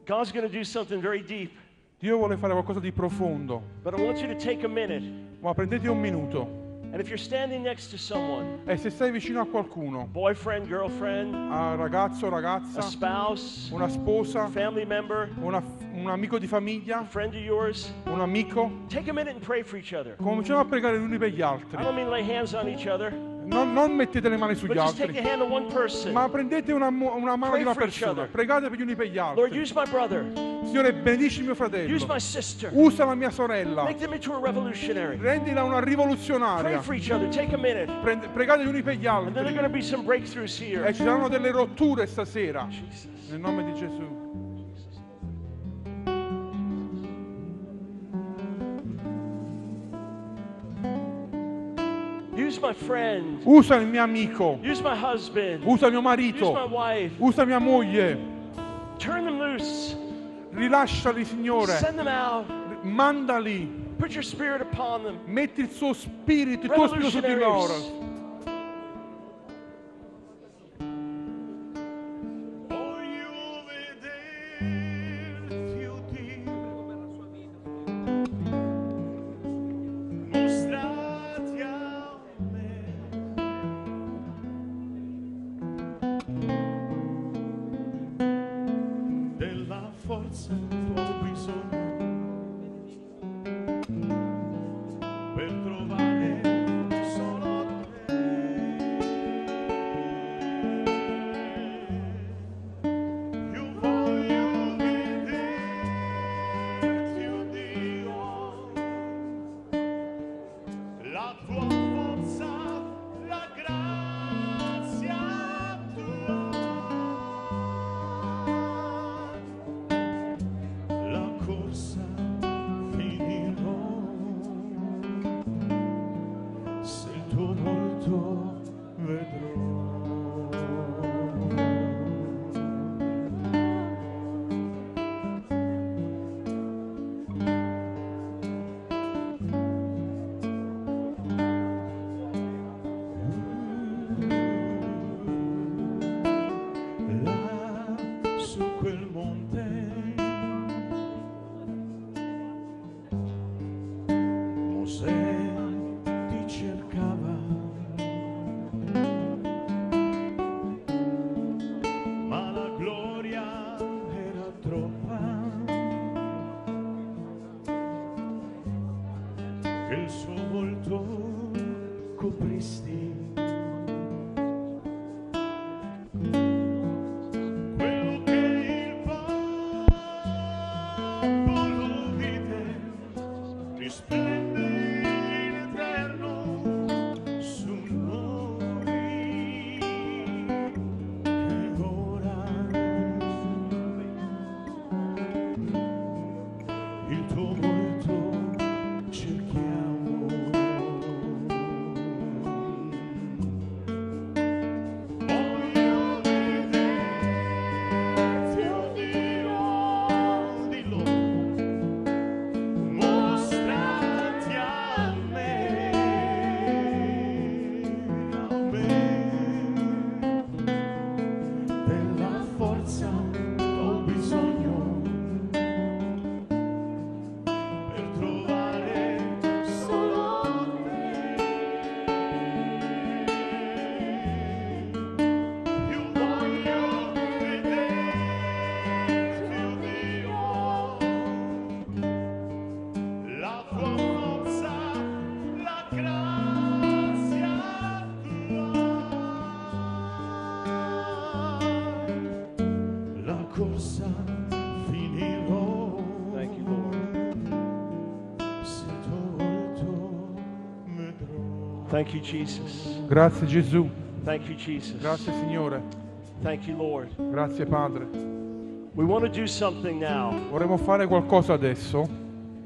God's going to do something very deep, Dio vuole fare qualcosa di profondo. but I want you to take a minute. Ma prendete un minuto. And if you're standing next to someone, E se stai vicino a qualcuno, boyfriend, girlfriend, a ragazzo, a ragazza, spouse, una sposa, family member, un amico di a famiglia, friend of yours, un amico, take a minute and pray for each other. cominciamo a pregare gli uni per gli I altri. don't mean lay hands on each other, Non mettete le mani but sugli just take altri, the hand of one person. ma prendete una mano Pray di una for each persona. other. Pregate per gli uni per gli Lord, altri. use my brother, Signore, benedici mio use fratello. my sister, Usa la mia sorella. make them into a revolutionary. Rendila una Pray rivoluzionaria. for each other, take a minute, Pregate gli uni per gli and then there are going to altri. be some breakthroughs here. E ci saranno delle rotture stasera. Jesus. Nel nome di Gesù. Use my friend, Usa il mio amico. use my husband, Usa mio use my marito. wife. Usa mia moglie. Turn them loose, Rilasciali, Signore. send them out, Mandali. put your spirit upon them. Metti il suo spirito, il tuo spirito su di loro. Voglio vederti, oh Dio, mostrati a me. Della forza che ho bisogno per trovare solo te. Io voglio vederti, oh Dio, la tua forza, la grazia tua, la corsa finirò se il tuo volto vedrò. Là su quel monte Mosè ti cercava, ma la gloria era troppa, che il suo volto copristi. Quello che il popolo vide risplende in eterno su noi, che ora Thank you, Jesus. Grazie Gesù. Thank you, Jesus. Grazie Signore. Thank you, Lord. Grazie Padre. We want to do something now. Vorremmo fare qualcosa adesso.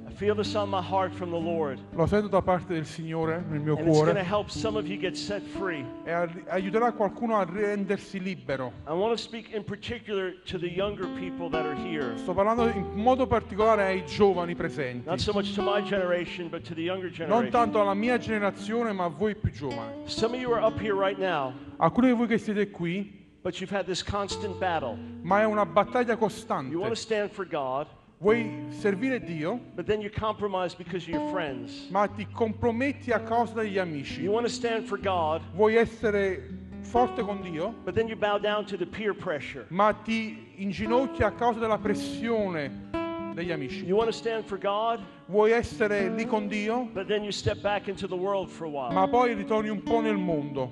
I feel this on my heart from the Lord. Lo sento da parte del Signore nel mio And it's going to cuore help some of you get set free. e aiuterà qualcuno a rendersi libero. I want to speak in particular to the younger people that are here. Sto parlando in modo particolare ai giovani presenti. Not so much to my generation, but to the younger Non generation. tanto alla mia generazione, ma a voi più giovani. Some of you are up here right now, Alcuni di voi che siete qui, but you've had this constant battle. ma è una battaglia You want to costante. stand for God, Vuoi servire Dio, but then you compromise because of your friends. ma ti comprometti a causa degli amici. You want to stand for God, Vuoi essere forte con Dio, but then you bow down to the peer pressure. ma ti inginocchi a causa della pressione degli amici. You want to stand for God, Vuoi essere lì con Dio, but then you step back into the world for a while. ma poi ritorni un po' nel mondo.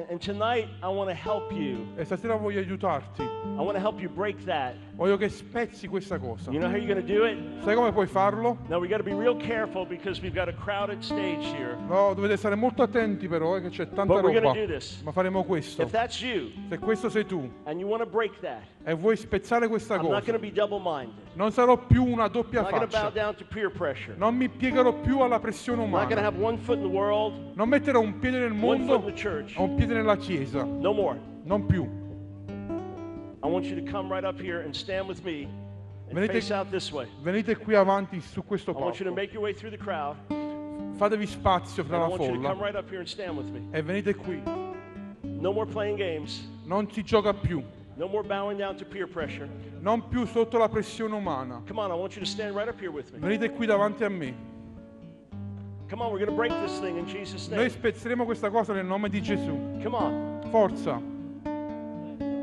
And tonight, I want to help you. E stasera voglio aiutarti. I want to help you break that. Voglio che spezzi questa cosa. You know how you're going to do it? Sai come puoi farlo? Now, we got to be real careful because we've got a crowded stage here. No, dovete stare molto attenti però, che c'è tanta But we're roba. going to do this. Ma faremo questo. If that's you Se questo sei tu and you want to break that, e vuoi spezzare questa I'm not cosa, going to be double-minded. non sarò più una doppia I'm not going to bow faccia. down to peer pressure. Non mi piegherò più alla pressione I'm not going to umana. have one foot in the world, Non metterò un piede nel one foot in mondo the church. o un piede nella chiesa. No more. Non più. I want you to come right up here and stand with me and Venite- face out this way. Venite qui avanti su questo I want you to palco. make your way through the crowd. Fatevi spazio And fra I la want you to come folla right up here and stand with me. e venite qui. No more playing games. Non si gioca più. No more bowing down to peer pressure. Non più sotto la pressione umana. Come on, I want you to stand right up here with me. Venite qui davanti a me. Come on, we're going to break this thing in Jesus' Noi name. spezzeremo questa cosa nel nome di Gesù. Come on. Forza.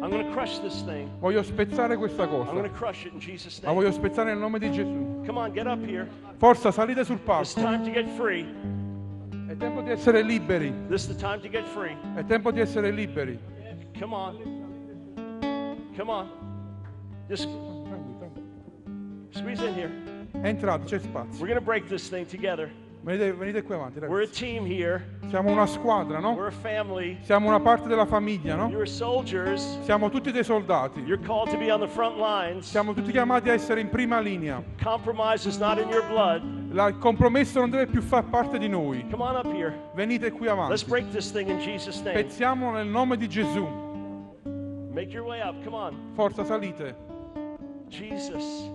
I'm going to crush this thing. Voglio spezzare questa I'm going cosa. to crush it in Jesus' La name. voglio spezzare nel nome di Gesù. Come on, get up here. Forza, salite sul It's palco. time to get free. È tempo di essere liberi. This is the time to get free. È tempo di essere liberi. Come on. Come on. Just squeeze in here. Entrate, c'è spazio. We're going to break this thing together. Venite qui avanti, We're a ragazzi. team here. Siamo una squadra, no? We're a family. Siamo una parte della famiglia, no? You're soldiers. Siamo tutti dei soldati. You're called to be on the front lines. Siamo tutti chiamati a essere in prima linea. Compromise is not in your blood. Il compromesso non deve più far parte di noi. Come on up here. Venite qui Let's avanti. break this thing in Jesus' name. Spezziamolo nel nome di Gesù. Make your way up. Come on. Forza, salite. Jesus.